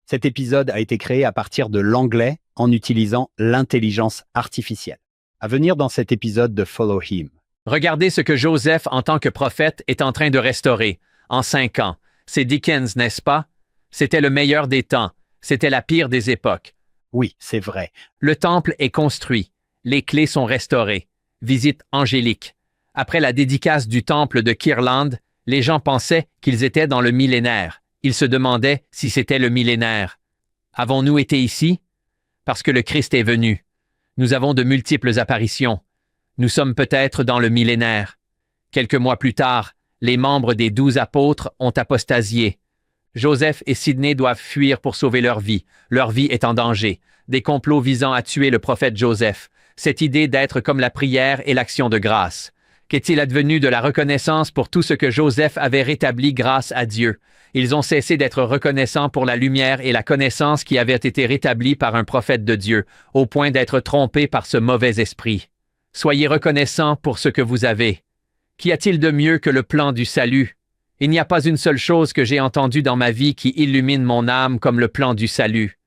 Cet épisode a été créé à partir de l'anglais en utilisant l'intelligence artificielle. À venir dans cet épisode de Follow Him. Regardez ce que Joseph, en tant que prophète, est en train de restaurer en 5 ans. C'est Dickens, n'est-ce pas? C'était le meilleur des temps. C'était la pire des époques. Oui, c'est vrai. Le temple est construit. Les clés sont restaurées. Visite angélique. Après la dédicace du temple de Kirland, les gens pensaient qu'ils étaient dans le millénaire. Ils se demandaient si c'était le millénaire. Avons-nous été ici? Parce que le Christ est venu. Nous avons de multiples apparitions. Nous sommes peut-être dans le millénaire. Quelques mois plus tard, les membres des 12 apôtres ont apostasié. Joseph et Sidney doivent fuir pour sauver leur vie. Leur vie est en danger. Des complots visant à tuer le prophète Joseph. Cette idée d'être comme la prière et l'action de grâce. Qu'est-il advenu de la reconnaissance pour tout ce que Joseph avait rétabli grâce à Dieu? Ils ont cessé d'être reconnaissants pour la lumière et la connaissance qui avaient été rétablies par un prophète de Dieu, au point d'être trompés par ce mauvais esprit. Soyez reconnaissants pour ce que vous avez. Qu'y a-t-il de mieux que le plan du salut? Il n'y a pas une seule chose que j'ai entendue dans ma vie qui illumine mon âme comme le plan du salut.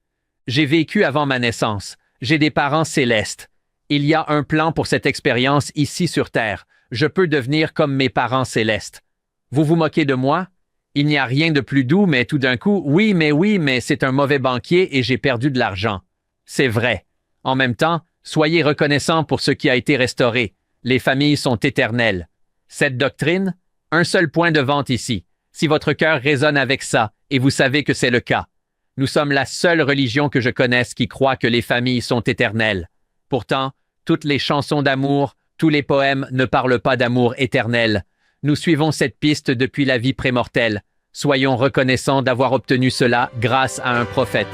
J'ai vécu avant ma naissance. J'ai des parents célestes. Il y a un plan pour cette expérience ici sur Terre. Je peux devenir comme mes parents célestes. Vous vous moquez de moi? Il n'y a rien de plus doux, mais tout d'un coup, oui, mais c'est un mauvais banquier et j'ai perdu de l'argent. C'est vrai. En même temps, soyez reconnaissants pour ce qui a été restauré. Les familles sont éternelles. Cette doctrine, un seul point de vente ici. Si votre cœur résonne avec ça, et vous savez que c'est le cas. Nous sommes la seule religion que je connaisse qui croit que les familles sont éternelles. Pourtant, toutes les chansons d'amour, tous les poèmes ne parlent pas d'amour éternel. Nous suivons cette piste depuis la vie prémortelle. Soyons reconnaissants d'avoir obtenu cela grâce à un prophète.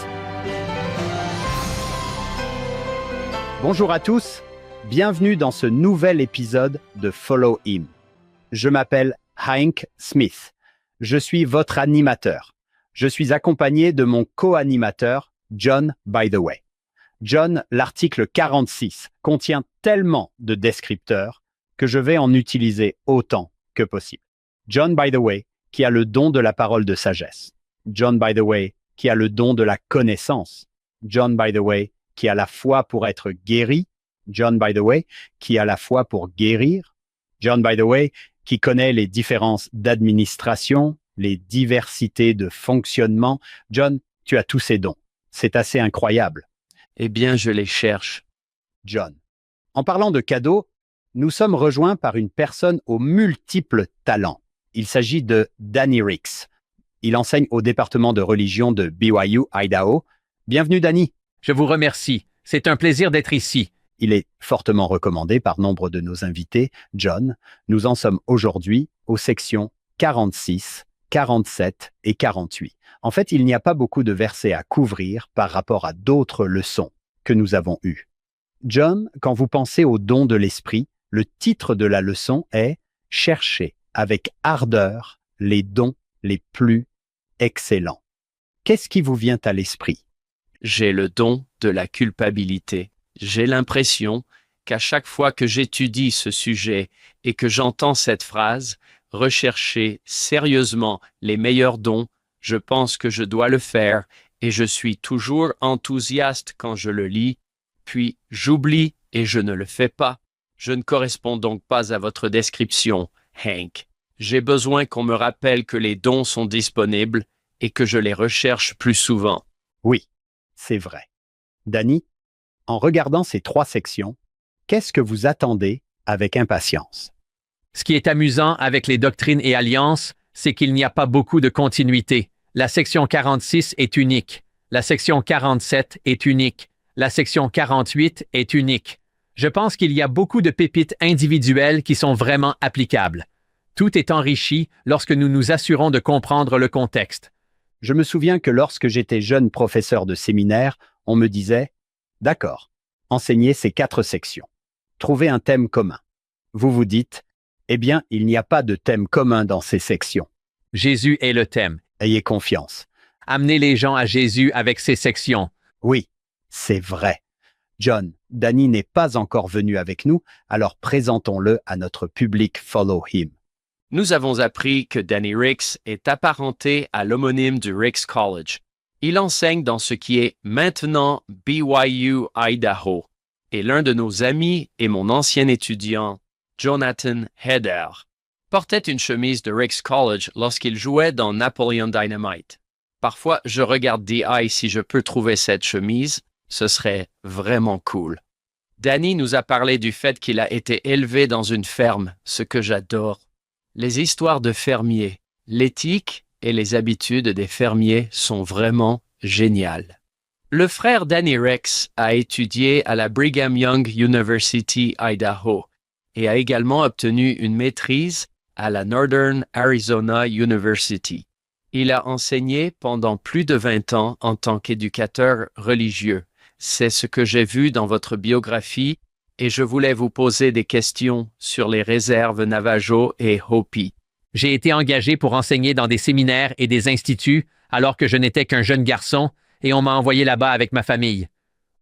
Bonjour à tous, bienvenue dans ce nouvel épisode de Follow Him. Je m'appelle Hank Smith. Je suis votre animateur. Je suis accompagné de mon co-animateur, John By The Way. John, l'article 46 contient tellement de descripteurs que je vais en utiliser autant que possible. John By The Way, qui a le don de la parole de sagesse. John By The Way, qui a le don de la connaissance. John By The Way, qui a la foi pour être guéri. John By The Way, qui a la foi pour guérir. John By The Way, qui connaît les différences d'administration, les diversités de fonctionnement. John, tu as tous ces dons. C'est assez incroyable. Eh bien, je les cherche. John. En parlant de cadeaux, nous sommes rejoints par une personne aux multiples talents. Il s'agit de Danny Ricks. Il enseigne au département de religion de BYU, Idaho. Bienvenue, Danny. Je vous remercie. C'est un plaisir d'être ici. Il est fortement recommandé par nombre de nos invités. John, nous en sommes aujourd'hui aux sections 46, 47 et 48. En fait, il n'y a pas beaucoup de versets à couvrir par rapport à d'autres leçons que nous avons eues. John, quand vous pensez au don de l'esprit, le titre de la leçon est « Chercher avec ardeur les dons les plus excellents ». Qu'est-ce qui vous vient à l'esprit? J'ai le don de la culpabilité. J'ai l'impression qu'à chaque fois que j'étudie ce sujet et que j'entends cette phrase, rechercher sérieusement les meilleurs dons, je pense que je dois le faire et je suis toujours enthousiaste quand je le lis, puis j'oublie et je ne le fais pas. Je ne corresponds donc pas à votre description, Hank. J'ai besoin qu'on me rappelle que les dons sont disponibles et que je les recherche plus souvent. Oui, c'est vrai. Danny, en regardant ces 3 sections, qu'est-ce que vous attendez avec impatience? Ce qui est amusant avec les doctrines et alliances, c'est qu'il n'y a pas beaucoup de continuité. La section 46 est unique. La section 47 est unique. La section 48 est unique. Je pense qu'il y a beaucoup de pépites individuelles qui sont vraiment applicables. Tout est enrichi lorsque nous nous assurons de comprendre le contexte. Je me souviens que lorsque j'étais jeune professeur de séminaire, on me disait « D'accord, enseignez ces 4 sections. Trouvez un thème commun. » Vous vous dites « Eh bien, il n'y a pas de thème commun dans ces sections. Jésus est le thème. Ayez confiance. Amenez les gens à Jésus avec ces sections. » Oui, c'est vrai. John, Danny n'est pas encore venu avec nous, alors présentons-le à notre public Follow Him. Nous avons appris que Danny Ricks est apparenté à l'homonyme du Ricks College. Il enseigne dans ce qui est maintenant BYU Idaho. Et l'un de nos amis et mon ancien étudiant, Jonathan Heder, portait une chemise de Rick's College lorsqu'il jouait dans Napoleon Dynamite. Parfois, je regarde DI si je peux trouver cette chemise, ce serait vraiment cool. Danny nous a parlé du fait qu'il a été élevé dans une ferme, ce que j'adore. Les histoires de fermiers, l'éthique et les habitudes des fermiers sont vraiment géniales. Le frère Danny Rex a étudié à la Brigham Young University, Idaho, et a également obtenu une maîtrise à la Northern Arizona University. Il a enseigné pendant plus de 20 ans en tant qu'éducateur religieux. C'est ce que j'ai vu dans votre biographie et je voulais vous poser des questions sur les réserves Navajo et Hopi. J'ai été engagé pour enseigner dans des séminaires et des instituts alors que je n'étais qu'un jeune garçon et on m'a envoyé là-bas avec ma famille.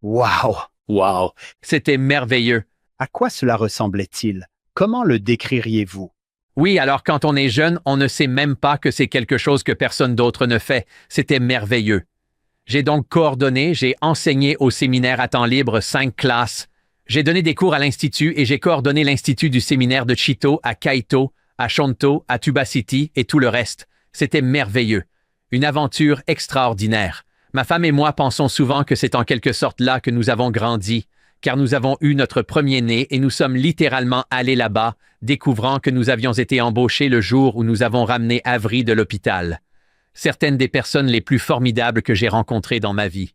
Wow! Wow! C'était merveilleux. À quoi cela ressemblait-il? Comment le décririez-vous? Oui, alors quand on est jeune, on ne sait même pas que c'est quelque chose que personne d'autre ne fait. C'était merveilleux. J'ai donc coordonné, j'ai enseigné au séminaire à temps libre 5 classes. J'ai donné des cours à l'Institut et j'ai coordonné l'Institut du séminaire de Chito, à Kaito, à Shonto, à Tuba City et tout le reste. C'était merveilleux. Une aventure extraordinaire. Ma femme et moi pensons souvent que c'est en quelque sorte là que nous avons grandi, car nous avons eu notre premier-né et nous sommes littéralement allés là-bas, découvrant que nous avions été embauchés le jour où nous avons ramené Avery de l'hôpital. Certaines des personnes les plus formidables que j'ai rencontrées dans ma vie.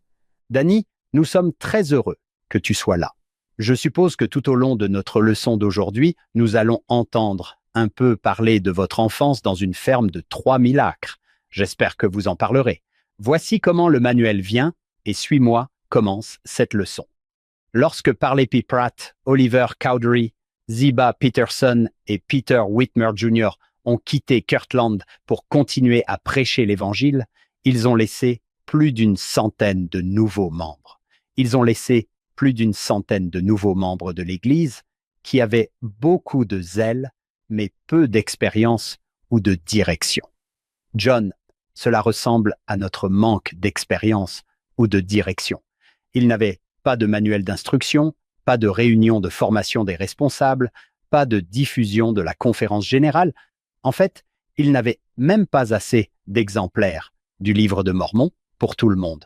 Danny, nous sommes très heureux que tu sois là. Je suppose que tout au long de notre leçon d'aujourd'hui, nous allons entendre un peu parler de votre enfance dans une ferme de 3000 acres. J'espère que vous en parlerez. Voici comment le manuel vient et suis-moi commence cette leçon. Lorsque Parley P. Pratt, Oliver Cowdery, Ziba Peterson et Peter Whitmer Jr. ont quitté Kirtland pour continuer à prêcher l'Évangile, ils ont laissé plus d'une centaine de nouveaux membres. Ils ont laissé plus d'une centaine de nouveaux membres de l'Église qui avaient beaucoup de zèle, mais peu d'expérience ou de direction. John, cela ressemble à notre manque d'expérience ou de direction. Il n'avait pas de manuel d'instruction, pas de réunion de formation des responsables, pas de diffusion de la conférence générale. En fait, il n'avait même pas assez d'exemplaires du livre de Mormon pour tout le monde.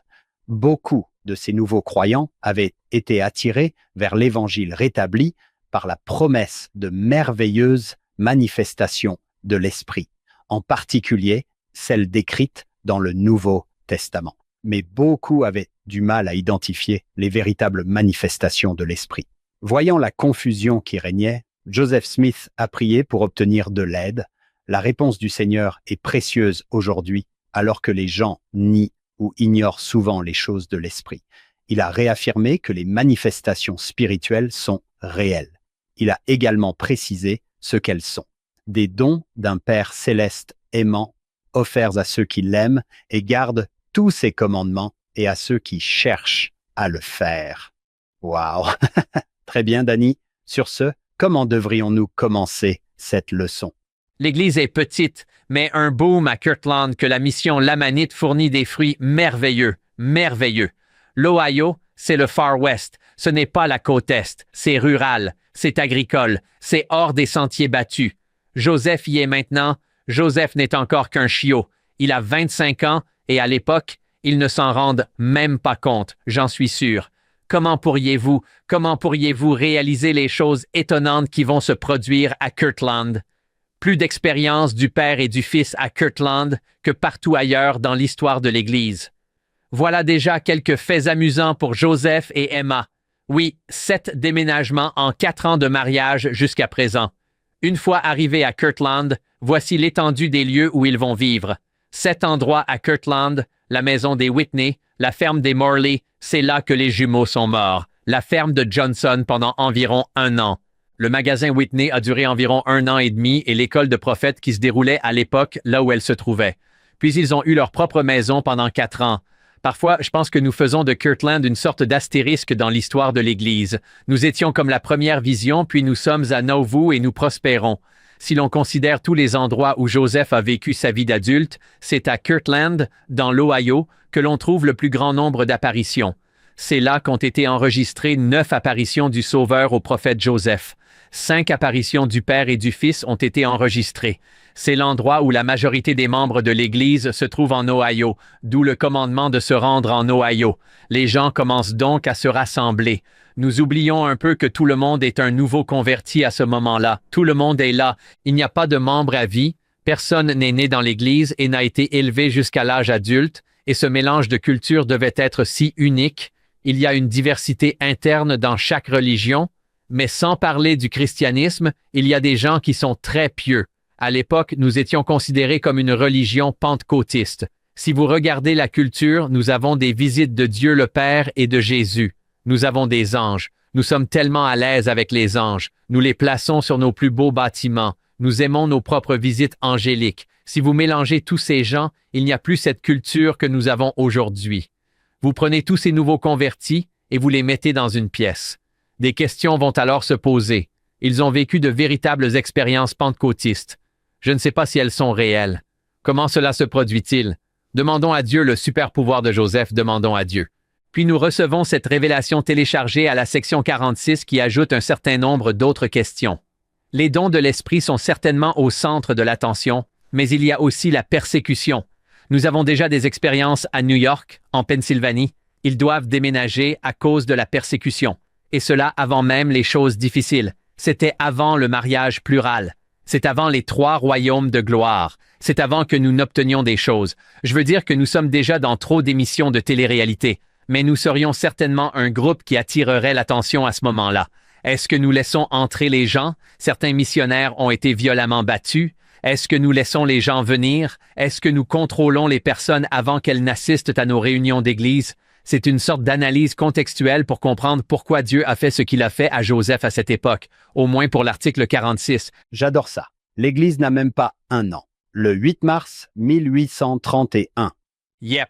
Beaucoup de ces nouveaux croyants avaient été attirés vers l'Évangile rétabli par la promesse de merveilleuses manifestations de l'Esprit, en particulier celles décrites dans le Nouveau Testament. Mais beaucoup avaient du mal à identifier les véritables manifestations de l'Esprit. Voyant la confusion qui régnait, Joseph Smith a prié pour obtenir de l'aide. La réponse du Seigneur est précieuse aujourd'hui, alors que les gens nient ou ignorent souvent les choses de l'Esprit. Il a réaffirmé que les manifestations spirituelles sont réelles. Il a également précisé ce qu'elles sont. Des dons d'un Père céleste aimant, offerts à ceux qui l'aiment et gardent tous ses commandements et à ceux qui cherchent à le faire. Waouh! Très bien, Danny. Sur ce, comment devrions-nous commencer cette leçon? L'Église est petite, mais un boom à Kirtland que la mission lamanite fournit des fruits merveilleux, merveilleux. L'Ohio, c'est le Far West. Ce n'est pas la côte Est. C'est rural, c'est agricole, c'est hors des sentiers battus. Joseph y est maintenant. Joseph n'est encore qu'un chiot. Il a 25 ans et à l'époque, ils ne s'en rendent même pas compte, j'en suis sûr. Comment pourriez-vous réaliser les choses étonnantes qui vont se produire à Kirtland? Plus d'expérience du Père et du Fils à Kirtland que partout ailleurs dans l'histoire de l'Église. Voilà déjà quelques faits amusants pour Joseph et Emma. Oui, 7 déménagements en 4 ans de mariage jusqu'à présent. Une fois arrivés à Kirtland, voici l'étendue des lieux où ils vont vivre. 7 endroits à Kirtland, la maison des Whitney, la ferme des Morley, c'est là que les jumeaux sont morts. La ferme de Johnson pendant environ 1 an. Le magasin Whitney a duré environ 1 an et demi et l'école de prophètes qui se déroulait à l'époque là où elle se trouvait. Puis ils ont eu leur propre maison pendant 4 ans. Parfois, je pense que nous faisons de Kirtland une sorte d'astérisque dans l'histoire de l'Église. Nous étions comme la première vision, puis nous sommes à Nauvoo et nous prospérons. Si l'on considère tous les endroits où Joseph a vécu sa vie d'adulte, c'est à Kirtland, dans l'Ohio, que l'on trouve le plus grand nombre d'apparitions. C'est là qu'ont été enregistrées 9 apparitions du Sauveur au prophète Joseph. 5 apparitions du Père et du Fils ont été enregistrées. C'est l'endroit où la majorité des membres de l'Église se trouvent en Ohio, d'où le commandement de se rendre en Ohio. Les gens commencent donc à se rassembler. Nous oublions un peu que tout le monde est un nouveau converti à ce moment-là. Tout le monde est là. Il n'y a pas de membre à vie. Personne n'est né dans l'Église et n'a été élevé jusqu'à l'âge adulte. Et ce mélange de cultures devait être si unique. Il y a une diversité interne dans chaque religion. Mais sans parler du christianisme, il y a des gens qui sont très pieux. À l'époque, nous étions considérés comme une religion pentecôtiste. Si vous regardez la culture, nous avons des visites de Dieu le Père et de Jésus. Nous avons des anges. Nous sommes tellement à l'aise avec les anges. Nous les plaçons sur nos plus beaux bâtiments. Nous aimons nos propres visites angéliques. Si vous mélangez tous ces gens, il n'y a plus cette culture que nous avons aujourd'hui. Vous prenez tous ces nouveaux convertis et vous les mettez dans une pièce. Des questions vont alors se poser. Ils ont vécu de véritables expériences pentecôtistes. Je ne sais pas si elles sont réelles. Comment cela se produit-il? Demandons à Dieu le super pouvoir de Joseph, demandons à Dieu. Puis nous recevons cette révélation téléchargée à la section 46 qui ajoute un certain nombre d'autres questions. Les dons de l'Esprit sont certainement au centre de l'attention, mais il y a aussi la persécution. Nous avons déjà des expériences à New York, en Pennsylvanie. Ils doivent déménager à cause de la persécution. Et cela avant même les choses difficiles. C'était avant le mariage plural. C'est avant les 3 royaumes de gloire. C'est avant que nous n'obtenions des choses. Je veux dire que nous sommes déjà dans trop d'émissions de télé-réalité. Mais nous serions certainement un groupe qui attirerait l'attention à ce moment-là. Est-ce que nous laissons entrer les gens? Certains missionnaires ont été violemment battus. Est-ce que nous laissons les gens venir? Est-ce que nous contrôlons les personnes avant qu'elles n'assistent à nos réunions d'église? C'est une sorte d'analyse contextuelle pour comprendre pourquoi Dieu a fait ce qu'il a fait à Joseph à cette époque, au moins pour l'article 46. J'adore ça. L'Église n'a même pas un an. Le 8 mars 1831. Yep,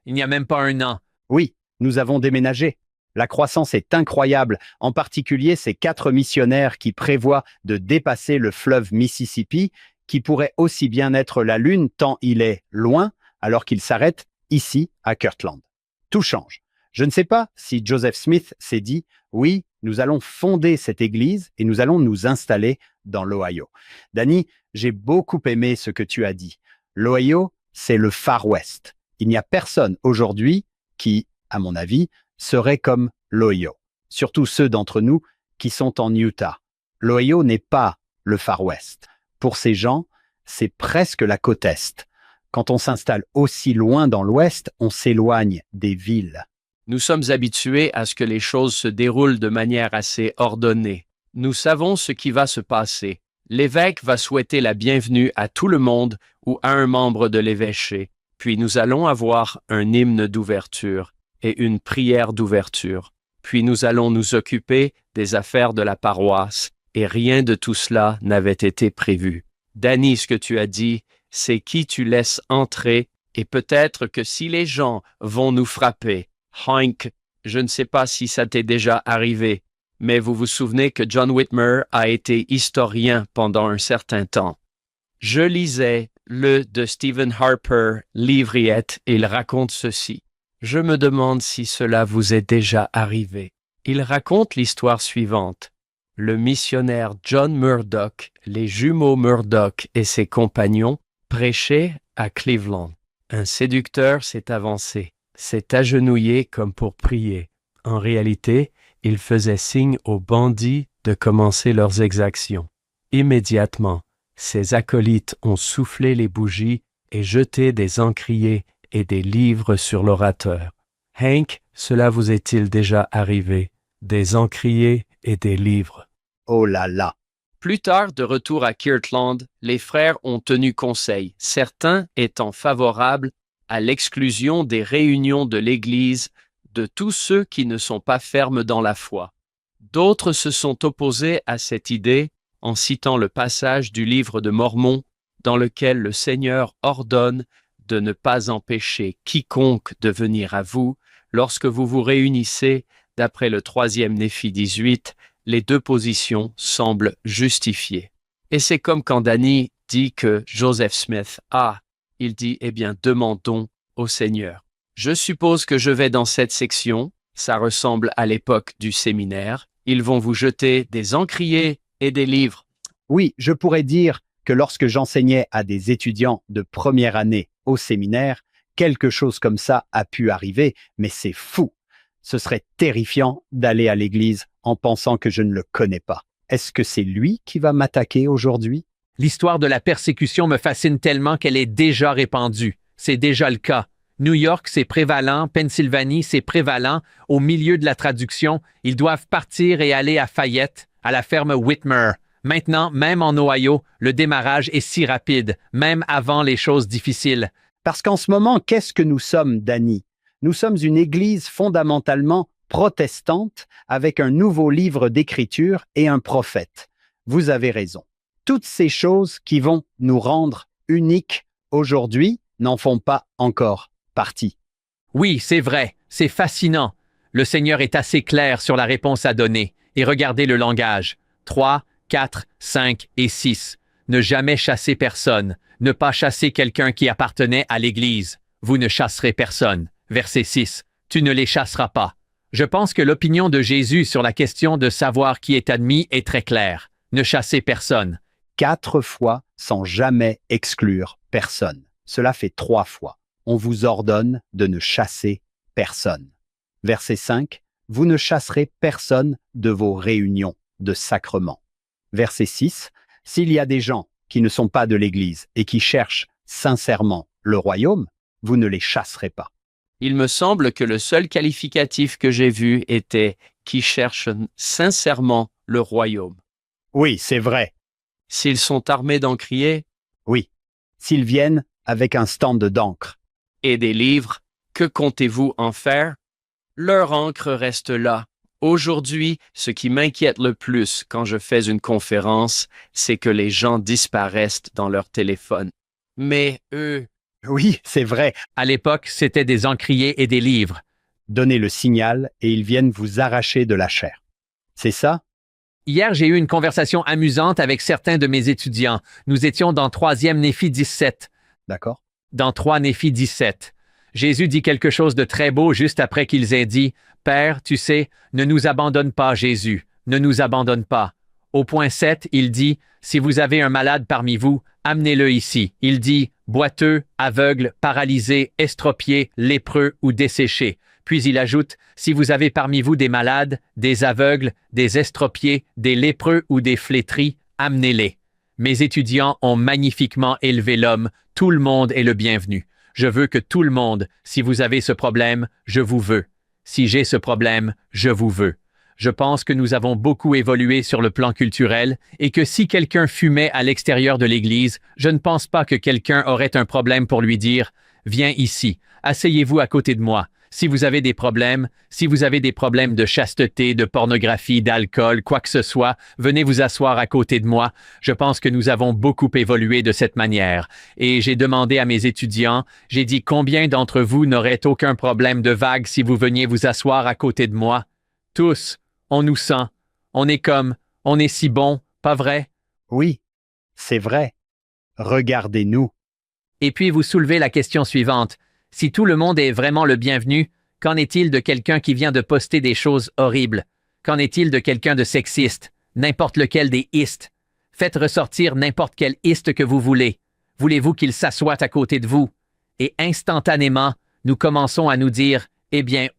il n'y a même pas un an. Oui, nous avons déménagé. La croissance est incroyable, en particulier ces 4 missionnaires qui prévoient de dépasser le fleuve Mississippi, qui pourrait aussi bien être la Lune tant il est loin, alors qu'il s'arrête ici à Kirtland. Tout change. Je ne sais pas si Joseph Smith s'est dit « Oui, nous allons fonder cette église et nous allons nous installer dans l'Ohio. » Danny, j'ai beaucoup aimé ce que tu as dit. L'Ohio, c'est le Far West. Il n'y a personne aujourd'hui qui, à mon avis, serait comme l'Ohio. Surtout ceux d'entre nous qui sont en Utah. L'Ohio n'est pas le Far West. Pour ces gens, c'est presque la côte Est. Quand on s'installe aussi loin dans l'Ouest, on s'éloigne des villes. Nous sommes habitués à ce que les choses se déroulent de manière assez ordonnée. Nous savons ce qui va se passer. L'évêque va souhaiter la bienvenue à tout le monde ou à un membre de l'évêché. Puis nous allons avoir un hymne d'ouverture et une prière d'ouverture. Puis nous allons nous occuper des affaires de la paroisse et rien de tout cela n'avait été prévu. Danny, ce que tu as dit, c'est qui tu laisses entrer et peut-être que si les gens vont nous frapper. Hank, je ne sais pas si ça t'est déjà arrivé, mais vous vous souvenez que John Whitmer a été historien pendant un certain temps. Je lisais le de Stephen Harper, L'Ivriette, et il raconte ceci. Je me demande si cela vous est déjà arrivé. Il raconte l'histoire suivante. Le missionnaire John Murdoch, les jumeaux Murdoch et ses compagnons prêchaient à Cleveland. Un séducteur s'est avancé, s'est agenouillé comme pour prier. En réalité, il faisait signe aux bandits de commencer leurs exactions. Immédiatement, ses acolytes ont soufflé les bougies et jeté des encriers et des livres sur l'orateur. Hank, cela vous est-il déjà arrivé? Des encriers et des livres. Oh là là! Plus tard, de retour à Kirtland, les frères ont tenu conseil, certains étant favorables à l'exclusion des réunions de l'Église de tous ceux qui ne sont pas fermes dans la foi. D'autres se sont opposés à cette idée en citant le passage du livre de Mormon dans lequel le Seigneur ordonne de ne pas empêcher quiconque de venir à vous lorsque vous vous réunissez. D'après le 3e Néphi 18, les 2 positions semblent justifiées. Et c'est comme quand Danny dit que Joseph Smith il dit, eh bien, demandons au Seigneur. Je suppose que je vais dans cette section, ça ressemble à l'époque du séminaire, ils vont vous jeter des encriers et des livres. Oui, je pourrais dire que lorsque j'enseignais à des étudiants de première année au séminaire, quelque chose comme ça a pu arriver, mais c'est fou. Ce serait terrifiant d'aller à l'église en pensant que je ne le connais pas. Est-ce que c'est lui qui va m'attaquer aujourd'hui? L'histoire de la persécution me fascine tellement qu'elle est déjà répandue. C'est déjà le cas. New York, c'est prévalent. Pennsylvanie, c'est prévalent. Au milieu de la traduction, ils doivent partir et aller à Fayette, à la ferme Whitmer. Maintenant, même en Ohio, le démarrage est si rapide, même avant les choses difficiles. Parce qu'en ce moment, qu'est-ce que nous sommes, Danny? Nous sommes une église fondamentalement protestante avec un nouveau livre d'écriture et un prophète. Vous avez raison. Toutes ces choses qui vont nous rendre uniques aujourd'hui n'en font pas encore partie. Oui, c'est vrai, c'est fascinant. Le Seigneur est assez clair sur la réponse à donner. Et regardez le langage. 3, 4, 5 et 6. Ne jamais chasser personne. Ne pas chasser quelqu'un qui appartenait à l'Église. Vous ne chasserez personne. Verset 6. Tu ne les chasseras pas. Je pense que l'opinion de Jésus sur la question de savoir qui est admis est très claire. Ne chassez personne. 4 fois sans jamais exclure personne. Cela fait 3 fois. On vous ordonne de ne chasser personne. Verset 5. Vous ne chasserez personne de vos réunions de sacrement. Verset 6. S'il y a des gens qui ne sont pas de l'Église et qui cherchent sincèrement le royaume, vous ne les chasserez pas. Il me semble que le seul qualificatif que j'ai vu était « qui cherchent sincèrement le royaume ». Oui, c'est vrai. S'ils sont armés d'encriers Oui. S'ils viennent avec un stand d'encre. et des livres, que comptez-vous en faire? Leur encre reste là. Aujourd'hui, ce qui m'inquiète le plus quand je fais une conférence, c'est que les gens disparaissent dans leur téléphone. Mais eux, Oui, c'est vrai. À l'époque, c'était des encriers et des livres. Donnez le signal et ils viennent vous arracher de la chair. C'est ça? Hier, j'ai eu une conversation amusante avec certains de mes étudiants. Nous étions dans 3e Néphi 17. D'accord? Dans 3 Néphi 17. Jésus dit quelque chose de très beau juste après qu'ils aient dit « Père, tu sais, ne nous abandonne pas, Jésus, ne nous abandonne pas. » Au point 7, il dit « Si vous avez un malade parmi vous, amenez-le ici. » Il dit « boiteux, aveugle, paralysé, estropié, lépreux ou desséché. » Puis il ajoute « Si vous avez parmi vous des malades, des aveugles, des estropiés, des lépreux ou des flétris, amenez-les. » Mes étudiants ont magnifiquement élevé l'homme. Tout le monde est le bienvenu. Je veux que tout le monde, si vous avez ce problème, je vous veux. Si j'ai ce problème, je vous veux. Je pense que nous avons beaucoup évolué sur le plan culturel et que si quelqu'un fumait à l'extérieur de l'église, je ne pense pas que quelqu'un aurait un problème pour lui dire « Viens ici, asseyez-vous à côté de moi. » Si vous avez des problèmes de chasteté, de pornographie, d'alcool, quoi que ce soit, venez vous asseoir à côté de moi. Je pense que nous avons beaucoup évolué de cette manière. Et j'ai demandé à mes étudiants, j'ai dit combien d'entre vous n'auraient aucun problème de vague si vous veniez vous asseoir à côté de moi? Tous, on nous sent. On est si bon, pas vrai? Oui, c'est vrai. Regardez-nous. Et puis vous soulevez la question suivante. Si tout le monde est vraiment le bienvenu, qu'en est-il de quelqu'un qui vient de poster des choses horribles? Qu'en est-il de quelqu'un de sexiste? N'importe lequel des istes. Faites ressortir n'importe quel iste que vous voulez. Voulez-vous qu'il s'assoie à côté de vous? Et instantanément, nous commençons à nous dire, eh bien,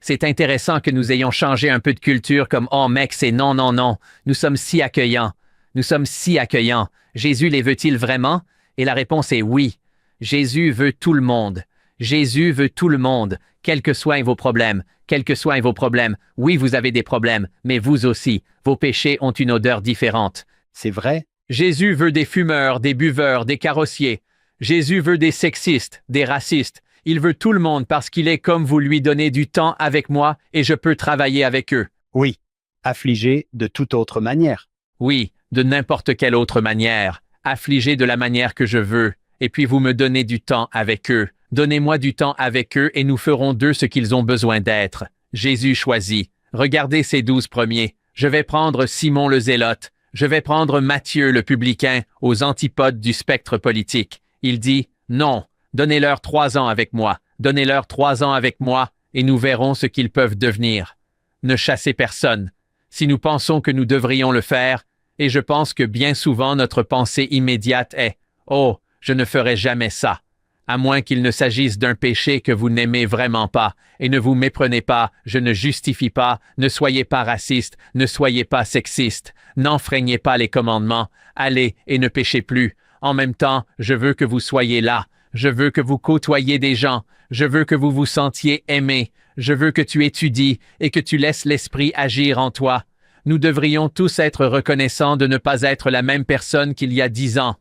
c'est intéressant que nous ayons changé un peu de culture comme « Oh mec, c'est non, non, non, nous sommes si accueillants. Nous sommes si accueillants. Jésus les veut-il vraiment? » Et la réponse est oui. Jésus veut tout le monde. Jésus veut tout le monde, quels que soient vos problèmes, quels que soient vos problèmes. Oui, vous avez des problèmes, mais vous aussi, vos péchés ont une odeur différente. C'est vrai? Jésus veut des fumeurs, des buveurs, des carrossiers. Jésus veut des sexistes, des racistes. Il veut tout le monde parce qu'il est comme vous lui donnez du temps avec moi et je peux travailler avec eux. Oui. Affligé de toute autre manière. Oui, de n'importe quelle autre manière. Affligé de la manière que je veux. Et puis vous me donnez du temps avec eux. Donnez-moi du temps avec eux et nous ferons d'eux ce qu'ils ont besoin d'être. Jésus choisit. Regardez ces 12 premiers. Je vais prendre Simon le Zélote. Je vais prendre Matthieu le publicain aux antipodes du spectre politique. Il dit « Non, donnez-leur 3 ans avec moi, donnez-leur 3 ans avec moi, et nous verrons ce qu'ils peuvent devenir. Ne chassez personne. Si nous pensons que nous devrions le faire, et je pense que bien souvent notre pensée immédiate est « Oh, je ne ferai jamais ça », à moins qu'il ne s'agisse d'un péché que vous n'aimez vraiment pas, et ne vous méprenez pas, je ne justifie pas, ne soyez pas raciste, ne soyez pas sexiste, n'enfreignez pas les commandements, allez et ne péchez plus. En même temps, je veux que vous soyez là, je veux que vous côtoyiez des gens, je veux que vous vous sentiez aimé, je veux que tu étudies et que tu laisses l'esprit agir en toi. Nous devrions tous être reconnaissants de ne pas être la même personne qu'il y a 10 ans.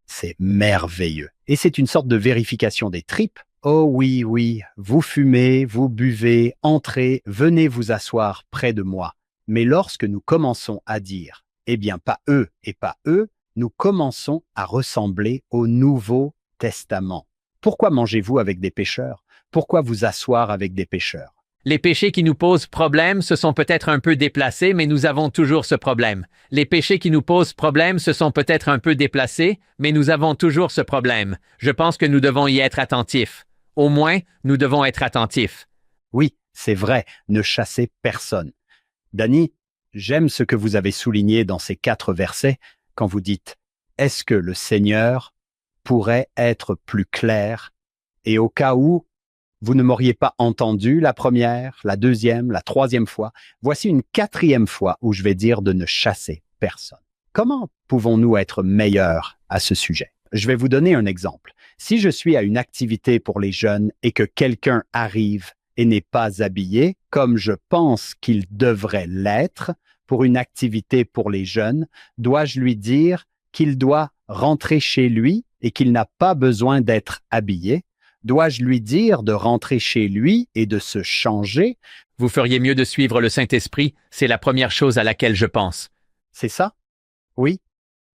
C'est merveilleux. Et c'est une sorte de vérification des tripes. Oh oui, oui, vous fumez, vous buvez, entrez, venez vous asseoir près de moi. Mais lorsque nous commençons à dire « Eh bien, pas eux et pas eux », nous commençons à ressembler au Nouveau Testament. Pourquoi mangez-vous avec des pécheurs? Pourquoi vous asseoir avec des pécheurs? Les péchés qui nous posent problème se sont peut-être un peu déplacés, mais nous avons toujours ce problème. Les péchés qui nous posent problème se sont peut-être un peu déplacés, mais nous avons toujours ce problème. Je pense que nous devons y être attentifs. Au moins, nous devons être attentifs. Oui, c'est vrai, ne chassez personne. Danny, j'aime ce que vous avez souligné dans ces 4 versets quand vous dites « Est-ce que le Seigneur pourrait être plus clair ?» Et au cas où vous ne m'auriez pas entendu la première, la deuxième, la troisième fois, voici une 4e fois où je vais dire de ne chasser personne. Comment pouvons-nous être meilleurs à ce sujet? Je vais vous donner un exemple. Si je suis à une activité pour les jeunes et que quelqu'un arrive et n'est pas habillé comme je pense qu'il devrait l'être pour une activité pour les jeunes, dois-je lui dire qu'il doit rentrer chez lui et qu'il n'a pas besoin d'être habillé? Dois-je lui dire de rentrer chez lui et de se changer? Vous feriez mieux de suivre le Saint-Esprit, c'est la première chose à laquelle je pense. C'est ça? Oui?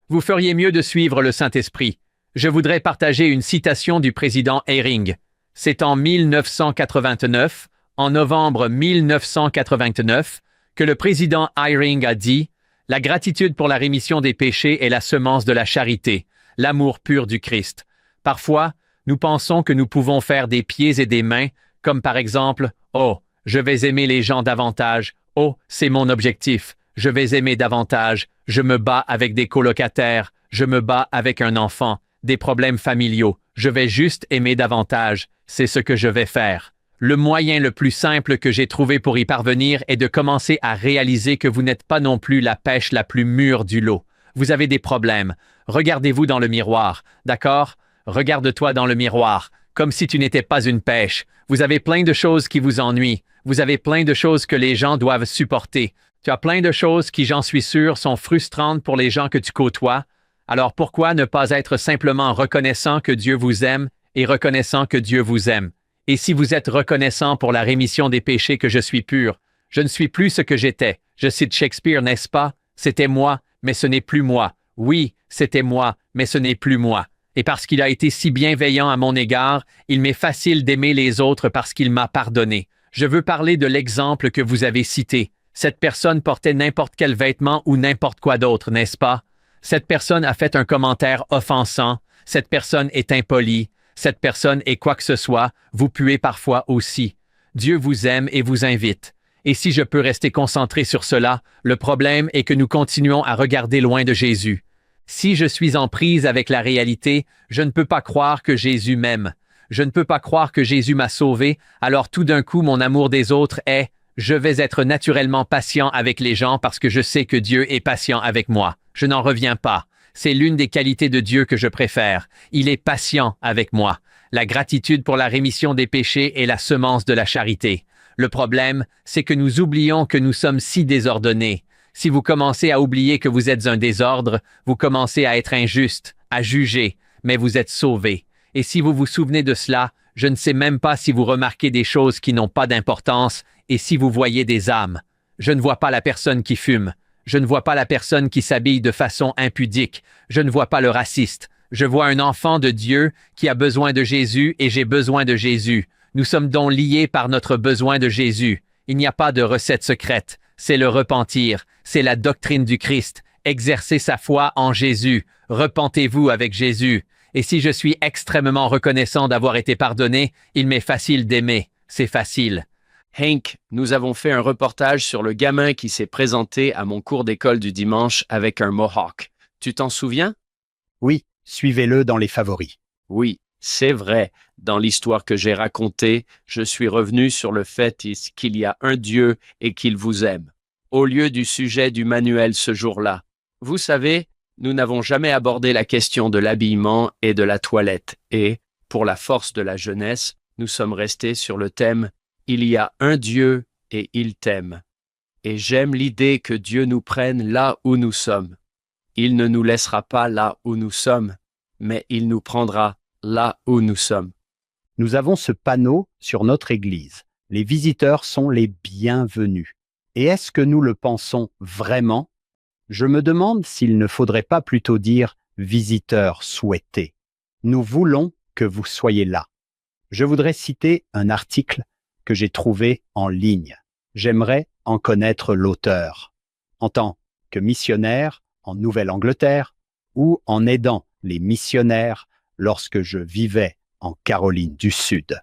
Vous feriez mieux de suivre le Saint-Esprit. Je voudrais partager une citation du président Eyring. C'est en 1989, en novembre 1989, que le président Eyring a dit « La gratitude pour la rémission des péchés est la semence de la charité, l'amour pur du Christ. Parfois, nous pensons que nous pouvons faire des pieds et des mains, comme par exemple « Oh, je vais aimer les gens davantage. Oh, c'est mon objectif. Je vais aimer davantage. Je me bats avec des colocataires. Je me bats avec un enfant. Des problèmes familiaux. Je vais juste aimer davantage. C'est ce que je vais faire. » Le moyen le plus simple que j'ai trouvé pour y parvenir est de commencer à réaliser que vous n'êtes pas non plus la pêche la plus mûre du lot. Vous avez des problèmes. Regardez-vous dans le miroir, d'accord? Regarde-toi dans le miroir, comme si tu n'étais pas une pêche. Vous avez plein de choses qui vous ennuient. Vous avez plein de choses que les gens doivent supporter. Tu as plein de choses qui, j'en suis sûr, sont frustrantes pour les gens que tu côtoies. Alors pourquoi ne pas être simplement reconnaissant que Dieu vous aime et reconnaissant que Dieu vous aime? Et si vous êtes reconnaissant pour la rémission des péchés que je suis pur, je ne suis plus ce que j'étais. Je cite Shakespeare, n'est-ce pas? C'était moi, mais ce n'est plus moi. Oui, c'était moi, mais ce n'est plus moi. Et parce qu'il a été si bienveillant à mon égard, il m'est facile d'aimer les autres parce qu'il m'a pardonné. Je veux parler de l'exemple que vous avez cité. Cette personne portait n'importe quel vêtement ou n'importe quoi d'autre, n'est-ce pas? Cette personne a fait un commentaire offensant. Cette personne est impolie. Cette personne est quoi que ce soit. Vous puez parfois aussi. Dieu vous aime et vous invite. Et si je peux rester concentré sur cela, le problème est que nous continuons à regarder loin de Jésus. Si je suis en prise avec la réalité, je ne peux pas croire que Jésus m'aime. Je ne peux pas croire que Jésus m'a sauvé, alors tout d'un coup mon amour des autres est « je vais être naturellement patient avec les gens parce que je sais que Dieu est patient avec moi. Je n'en reviens pas. C'est l'une des qualités de Dieu que je préfère. Il est patient avec moi. La gratitude pour la rémission des péchés est la semence de la charité. Le problème, c'est que nous oublions que nous sommes si désordonnés. Si vous commencez à oublier que vous êtes un désordre, vous commencez à être injuste, à juger, mais vous êtes sauvé. Et si vous vous souvenez de cela, je ne sais même pas si vous remarquez des choses qui n'ont pas d'importance et si vous voyez des âmes. Je ne vois pas la personne qui fume. Je ne vois pas la personne qui s'habille de façon impudique. Je ne vois pas le raciste. Je vois un enfant de Dieu qui a besoin de Jésus et j'ai besoin de Jésus. Nous sommes donc liés par notre besoin de Jésus. Il n'y a pas de recette secrète. C'est le repentir. C'est la doctrine du Christ. Exercez sa foi en Jésus. Repentez-vous avec Jésus. Et si je suis extrêmement reconnaissant d'avoir été pardonné, il m'est facile d'aimer. C'est facile. Hank, nous avons fait un reportage sur le gamin qui s'est présenté à mon cours d'école du dimanche avec un mohawk. Tu t'en souviens? Oui, suivez-le dans les favoris. Oui, c'est vrai. Dans l'histoire que j'ai racontée, je suis revenu sur le fait qu'il y a un Dieu et qu'il vous aime. Au lieu du sujet du manuel ce jour-là. Vous savez, nous n'avons jamais abordé la question de l'habillement et de la toilette et, pour la force de la jeunesse, nous sommes restés sur le thème « Il y a un Dieu et il t'aime ». Et j'aime l'idée que Dieu nous prenne là où nous sommes. Il ne nous laissera pas là où nous sommes, mais il nous prendra là où nous sommes. Nous avons ce panneau sur notre église. Les visiteurs sont les bienvenus. Et est-ce que nous le pensons vraiment? Je me demande s'il ne faudrait pas plutôt dire « visiteurs souhaités ». Nous voulons que vous soyez là. Je voudrais citer un article que j'ai trouvé en ligne. J'aimerais en connaître l'auteur. En tant que missionnaire en Nouvelle-Angleterre ou en aidant les missionnaires lorsque je vivais en Caroline du Sud,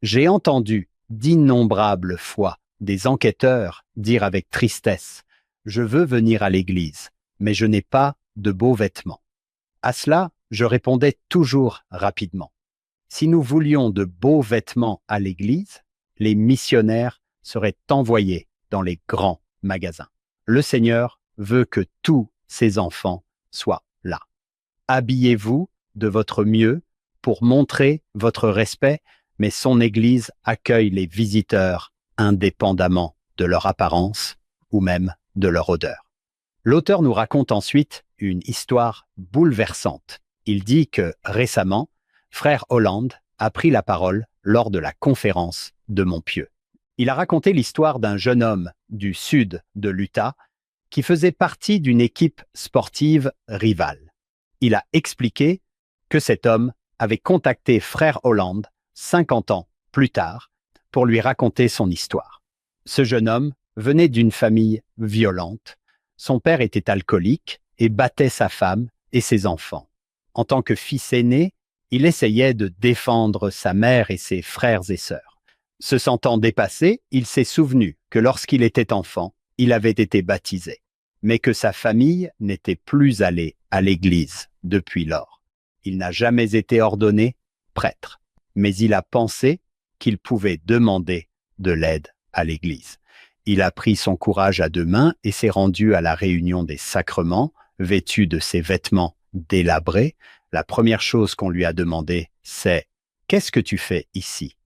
j'ai entendu d'innombrables fois des enquêteurs dire avec tristesse « Je veux venir à l'église, mais je n'ai pas de beaux vêtements ». À cela, je répondais toujours rapidement. Si nous voulions de beaux vêtements à l'église, les missionnaires seraient envoyés dans les grands magasins. Le Seigneur veut que tous ses enfants soient là. Habillez-vous de votre mieux pour montrer votre respect, mais son Église accueille les visiteurs indépendamment de leur apparence ou même de leur odeur. L'auteur nous raconte ensuite une histoire bouleversante. Il dit que récemment, frère Holland a pris la parole lors de la conférence de Montpieu. Il a raconté l'histoire d'un jeune homme du sud de l'Utah qui faisait partie d'une équipe sportive rivale. Il a expliqué que cet homme avait contacté frère Holland 50 ans plus tard pour lui raconter son histoire. Ce jeune homme venait d'une famille violente. Son père était alcoolique et battait sa femme et ses enfants. En tant que fils aîné, il essayait de défendre sa mère et ses frères et sœurs. Se sentant dépassé, il s'est souvenu que lorsqu'il était enfant, il avait été baptisé, mais que sa famille n'était plus allée à l'église depuis lors. Il n'a jamais été ordonné prêtre, mais il a pensé qu'il pouvait demander de l'aide à l'église. Il a pris son courage à deux mains et s'est rendu à la réunion des sacrements, vêtu de ses vêtements délabrés. La première chose qu'on lui a demandé, c'est « Qu'est-ce que tu fais ici?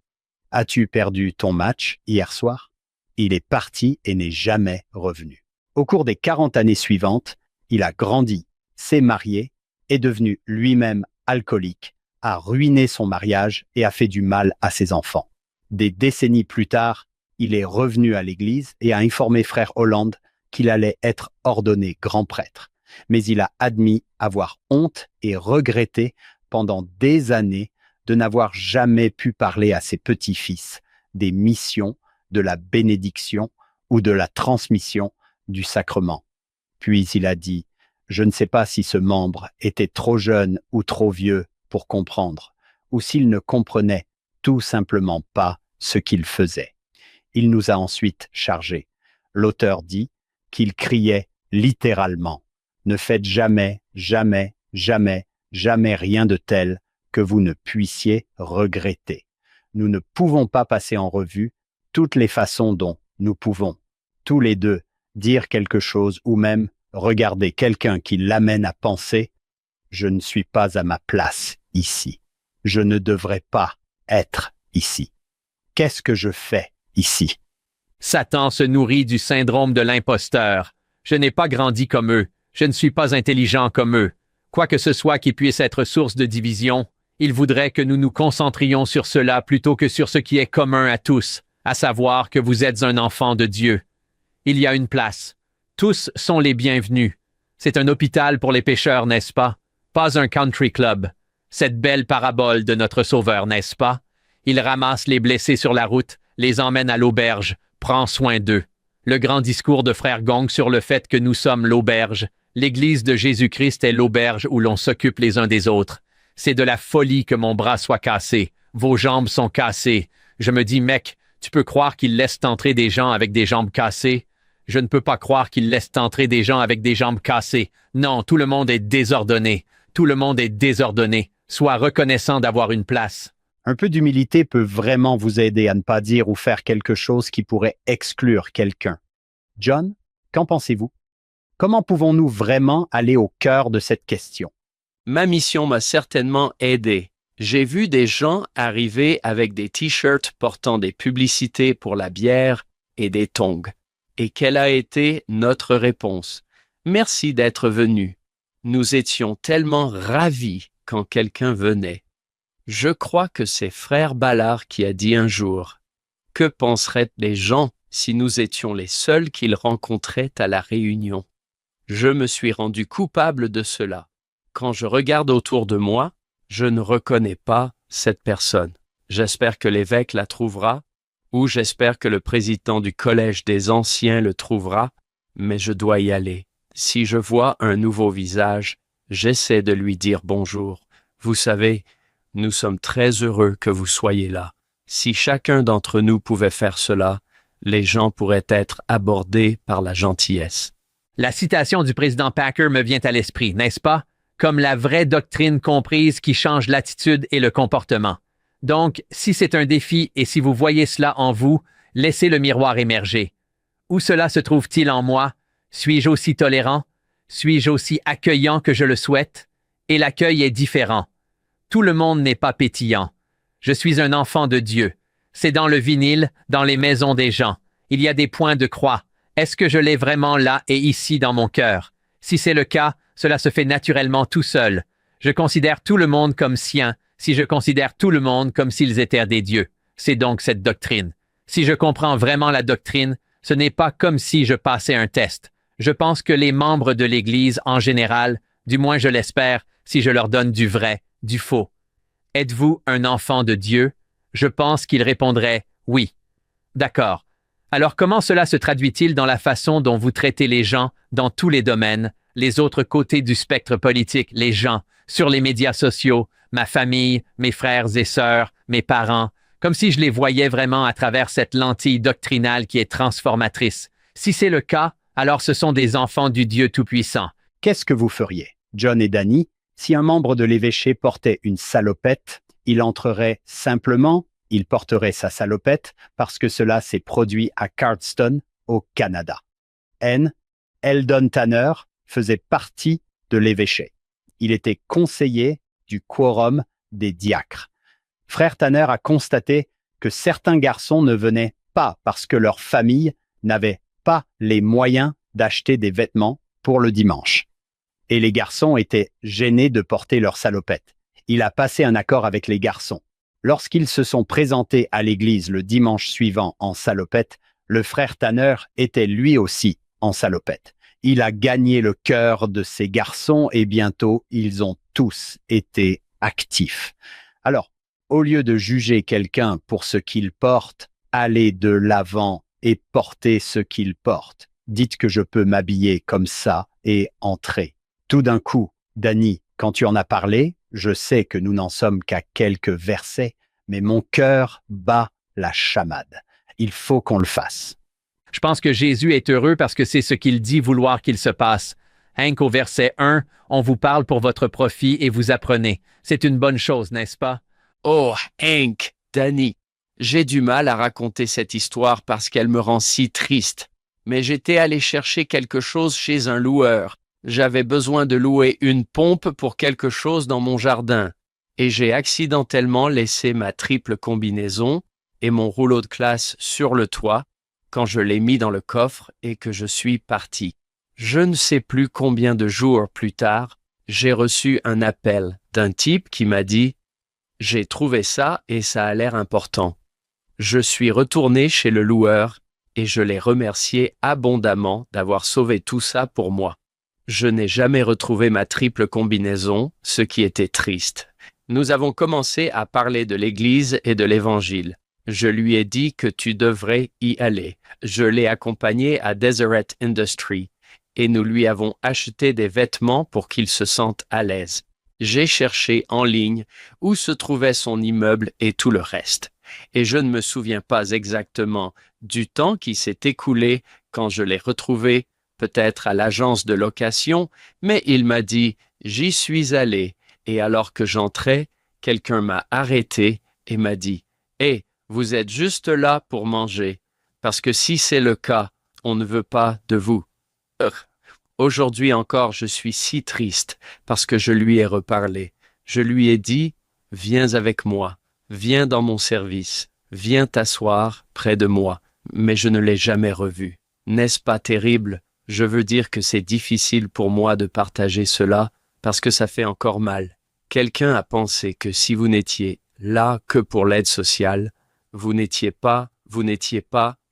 As-tu perdu ton match hier soir ?» Il est parti et n'est jamais revenu. Au cours des 40 années suivantes, il a grandi, s'est marié, est devenu lui-même alcoolique, a ruiné son mariage et a fait du mal à ses enfants. Des décennies plus tard, il est revenu à l'église et a informé frère Holland qu'il allait être ordonné grand prêtre. Mais il a admis avoir honte et regretté pendant des années de n'avoir jamais pu parler à ses petits-fils des missions, de la bénédiction ou de la transmission du sacrement. Puis il a dit « Je ne sais pas si ce membre était trop jeune ou trop vieux pour comprendre, ou s'il ne comprenait tout simplement pas ce qu'il faisait. » Il nous a ensuite chargés. L'auteur dit qu'il criait littéralement « Ne faites jamais, jamais, jamais, jamais rien de tel que vous ne puissiez regretter. Nous ne pouvons pas passer en revue toutes les façons dont nous pouvons, tous les deux, dire quelque chose ou même regarder quelqu'un qui l'amène à penser « Je ne suis pas à ma place ici. Je ne devrais pas être ici. Qu'est-ce que je fais ici? » Satan se nourrit du syndrome de l'imposteur. Je n'ai pas grandi comme eux. Je ne suis pas intelligent comme eux. Quoi que ce soit qui puisse être source de division, il voudrait que nous nous concentrions sur cela plutôt que sur ce qui est commun à tous, à savoir que vous êtes un enfant de Dieu. Il y a une place. Tous sont les bienvenus. C'est un hôpital pour les pécheurs, n'est-ce pas? Pas un country club. Cette belle parabole de notre Sauveur, n'est-ce pas? Il ramasse les blessés sur la route, les emmène à l'auberge, prend soin d'eux. Le grand discours de Frère Gong sur le fait que nous sommes l'auberge, L'Église de Jésus-Christ est l'auberge où l'on s'occupe les uns des autres. C'est de la folie que mon bras soit cassé. Vos jambes sont cassées. Je me dis, mec, tu peux croire qu'ils laissent entrer des gens avec des jambes cassées? Je ne peux pas croire qu'ils laissent entrer des gens avec des jambes cassées. Non, tout le monde est désordonné. Tout le monde est désordonné. Sois reconnaissant d'avoir une place. Un peu d'humilité peut vraiment vous aider à ne pas dire ou faire quelque chose qui pourrait exclure quelqu'un. John, qu'en pensez-vous? Comment pouvons-nous vraiment aller au cœur de cette question? Ma mission m'a certainement aidé. J'ai vu des gens arriver avec des t-shirts portant des publicités pour la bière et des tongs. Et quelle a été notre réponse? Merci d'être venu. Nous étions tellement ravis quand quelqu'un venait. Je crois que c'est Frère Ballard qui a dit un jour: « Que penseraient les gens si nous étions les seuls qu'ils rencontraient à la réunion ?» Je me suis rendu coupable de cela. Quand je regarde autour de moi, je ne reconnais pas cette personne. J'espère que l'évêque la trouvera, ou j'espère que le président du collège des anciens le trouvera, mais je dois y aller. Si je vois un nouveau visage, j'essaie de lui dire bonjour. Vous savez, nous sommes très heureux que vous soyez là. Si chacun d'entre nous pouvait faire cela, les gens pourraient être abordés par la gentillesse. La citation du président Packer me vient à l'esprit, n'est-ce pas? Comme la vraie doctrine comprise qui change l'attitude et le comportement. Donc, si c'est un défi et si vous voyez cela en vous, laissez le miroir émerger. Où cela se trouve-t-il en moi? Suis-je aussi tolérant? Suis-je aussi accueillant que je le souhaite? Et l'accueil est différent. Tout le monde n'est pas pétillant. Je suis un enfant de Dieu. C'est dans le vinyle, dans les maisons des gens. Il y a des points de croix. Est-ce que je l'ai vraiment là et ici dans mon cœur? Si c'est le cas, cela se fait naturellement tout seul. Je considère tout le monde comme sien, si je considère tout le monde comme s'ils étaient des dieux. C'est donc cette doctrine. Si je comprends vraiment la doctrine, ce n'est pas comme si je passais un test. Je pense que les membres de l'Église en général, du moins je l'espère, si je leur donne du vrai, du faux. Êtes-vous un enfant de Dieu? Je pense qu'ils répondraient oui. D'accord. Alors comment cela se traduit-il dans la façon dont vous traitez les gens dans tous les domaines, les autres côtés du spectre politique, les gens, sur les médias sociaux, ma famille, mes frères et sœurs, mes parents, comme si je les voyais vraiment à travers cette lentille doctrinale qui est transformatrice. Si c'est le cas, alors ce sont des enfants du Dieu Tout-Puissant. Qu'est-ce que vous feriez, John et Danny, si un membre de l'évêché portait une salopette? Il entrerait simplement, il porterait sa salopette parce que cela s'est produit à Cardston, au Canada. Eldon Tanner faisait partie de l'évêché. Il était conseiller du quorum des diacres. Frère Tanner a constaté que certains garçons ne venaient pas parce que leur famille n'avait pas les moyens d'acheter des vêtements pour le dimanche. Et les garçons étaient gênés de porter leur salopette. Il a passé un accord avec les garçons. Lorsqu'ils se sont présentés à l'église le dimanche suivant en salopette, le frère Tanner était lui aussi en salopette. Il a gagné le cœur de ces garçons et bientôt, ils ont tous été actifs. Alors, au lieu de juger quelqu'un pour ce qu'il porte, allez de l'avant et portez ce qu'il porte. Dites que je peux m'habiller comme ça et entrer. Tout d'un coup, Danny, quand tu en as parlé, je sais que nous n'en sommes qu'à quelques versets, mais mon cœur bat la chamade. Il faut qu'on le fasse. Je pense que Jésus est heureux parce que c'est ce qu'il dit vouloir qu'il se passe. Hank, au verset 1, on vous parle pour votre profit et vous apprenez. C'est une bonne chose, n'est-ce pas? Oh, Hank, Danny, j'ai du mal à raconter cette histoire parce qu'elle me rend si triste. Mais j'étais allé chercher quelque chose chez un loueur. J'avais besoin de louer une pompe pour quelque chose dans mon jardin. Et j'ai accidentellement laissé ma triple combinaison et mon rouleau de classe sur le toit quand je l'ai mis dans le coffre et que je suis parti. Je ne sais plus combien de jours plus tard, j'ai reçu un appel d'un type qui m'a dit « J'ai trouvé ça et ça a l'air important ». Je suis retourné chez le loueur et je l'ai remercié abondamment d'avoir sauvé tout ça pour moi. Je n'ai jamais retrouvé ma triple combinaison, ce qui était triste. Nous avons commencé à parler de l'Église et de l'Évangile. Je lui ai dit que tu devrais y aller. Je l'ai accompagné à Deseret Industries et nous lui avons acheté des vêtements pour qu'il se sente à l'aise. J'ai cherché en ligne où se trouvait son immeuble et tout le reste. Et je ne me souviens pas exactement du temps qui s'est écoulé quand je l'ai retrouvé, peut-être à l'agence de location, mais il m'a dit « J'y suis allé » et alors que j'entrais, quelqu'un m'a arrêté et m'a dit « Hé, vous êtes juste là pour manger, parce que si c'est le cas, on ne veut pas de vous. » Aujourd'hui encore, je suis si triste parce que je lui ai reparlé. Je lui ai dit « Viens avec moi, viens dans mon service, viens t'asseoir près de moi. » Mais je ne l'ai jamais revu. N'est-ce pas terrible? Je veux dire que c'est difficile pour moi de partager cela parce que ça fait encore mal. Quelqu'un a pensé que si vous n'étiez là que pour l'aide sociale, vous n'étiez pas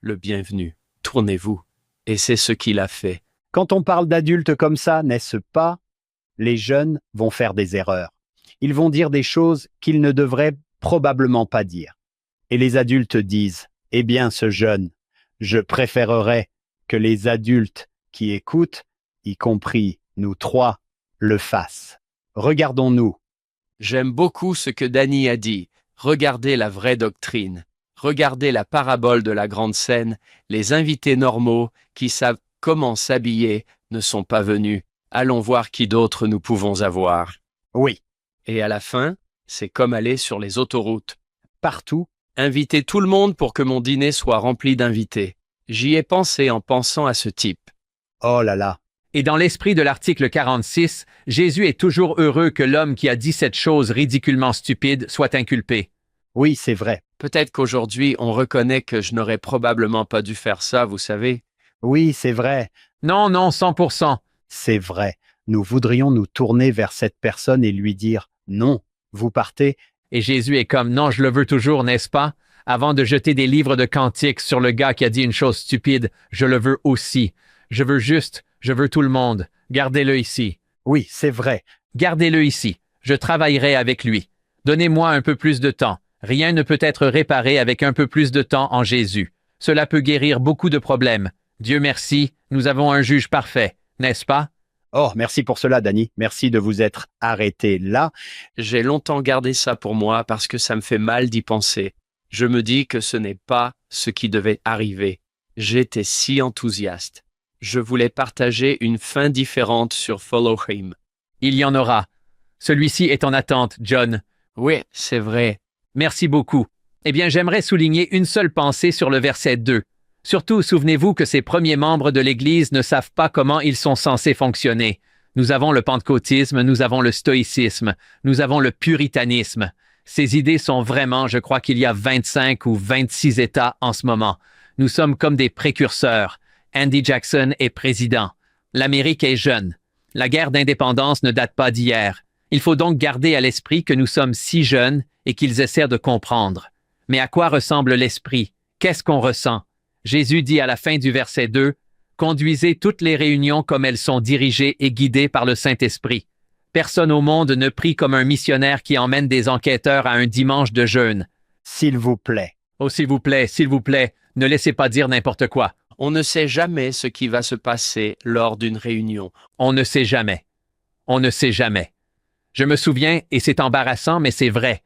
le bienvenu. Tournez-vous. Et c'est ce qu'il a fait. Quand on parle d'adultes comme ça, n'est-ce pas? Les jeunes vont faire des erreurs. Ils vont dire des choses qu'ils ne devraient probablement pas dire. Et les adultes disent, eh bien ce jeune, je préférerais que les adultes qui écoutent, y compris nous trois, le fassent. Regardons-nous. J'aime beaucoup ce que Danny a dit. Regardez la vraie doctrine. Regardez la parabole de la grande scène. Les invités normaux qui savent comment s'habiller ne sont pas venus. Allons voir qui d'autre nous pouvons avoir. Oui, Et à la fin, c'est comme aller sur les autoroutes. partout. Inviter tout le monde pour que mon dîner soit rempli d'invités. J'y ai pensé en pensant à ce type. Oh là là. Et dans l'esprit de l'article 46, Jésus est toujours heureux que l'homme qui a dit cette chose ridiculement stupide soit inculpé. Oui, c'est vrai. Peut-être qu'aujourd'hui, on reconnaît que je n'aurais probablement pas dû faire ça, vous savez. Oui, c'est vrai. Non, non, 100%. C'est vrai. Nous voudrions nous tourner vers cette personne et lui dire « Non, vous partez. Et Jésus est comme, non, je le veux toujours, n'est-ce pas? Avant de jeter des livres de cantiques sur le gars qui a dit une chose stupide, je le veux aussi. Je veux tout le monde. Gardez-le ici. » Oui, c'est vrai. Gardez-le ici. Je travaillerai avec lui. Donnez-moi un peu plus de temps. Rien ne peut être réparé avec un peu plus de temps en Jésus. Cela peut guérir beaucoup de problèmes. Dieu merci, nous avons un juge parfait, n'est-ce pas? Oh, merci pour cela, Danny. Merci de vous être arrêté là. J'ai longtemps gardé ça pour moi parce que ça me fait mal d'y penser. Je me dis que ce n'est pas ce qui devait arriver. J'étais si enthousiaste. Je voulais partager une fin différente sur Follow Him. Il y en aura. Celui-ci est en attente, John. Oui, c'est vrai. Merci beaucoup. Eh bien, j'aimerais souligner une seule pensée sur le verset 2. Surtout, souvenez-vous que ces premiers membres de l'Église ne savent pas comment ils sont censés fonctionner. Nous avons le pentecôtisme, nous avons le stoïcisme, nous avons le puritanisme. Ces idées sont vraiment, je crois qu'il y a 25 ou 26 États en ce moment. Nous sommes comme des précurseurs. Andy Jackson est président. L'Amérique est jeune. La guerre d'indépendance ne date pas d'hier. Il faut donc garder à l'esprit que nous sommes si jeunes et qu'ils essaient de comprendre. Mais à quoi ressemble l'esprit? Qu'est-ce qu'on ressent? Jésus dit à la fin du verset 2, « Conduisez toutes les réunions comme elles sont dirigées et guidées par le Saint-Esprit. Personne au monde ne prie comme un missionnaire qui emmène des enquêteurs à un dimanche de jeûne. S'il vous plaît. Oh, s'il vous plaît, ne laissez pas dire n'importe quoi. On ne sait jamais ce qui va se passer lors d'une réunion. On ne sait jamais. On ne sait jamais. Je me souviens, et c'est embarrassant, mais c'est vrai.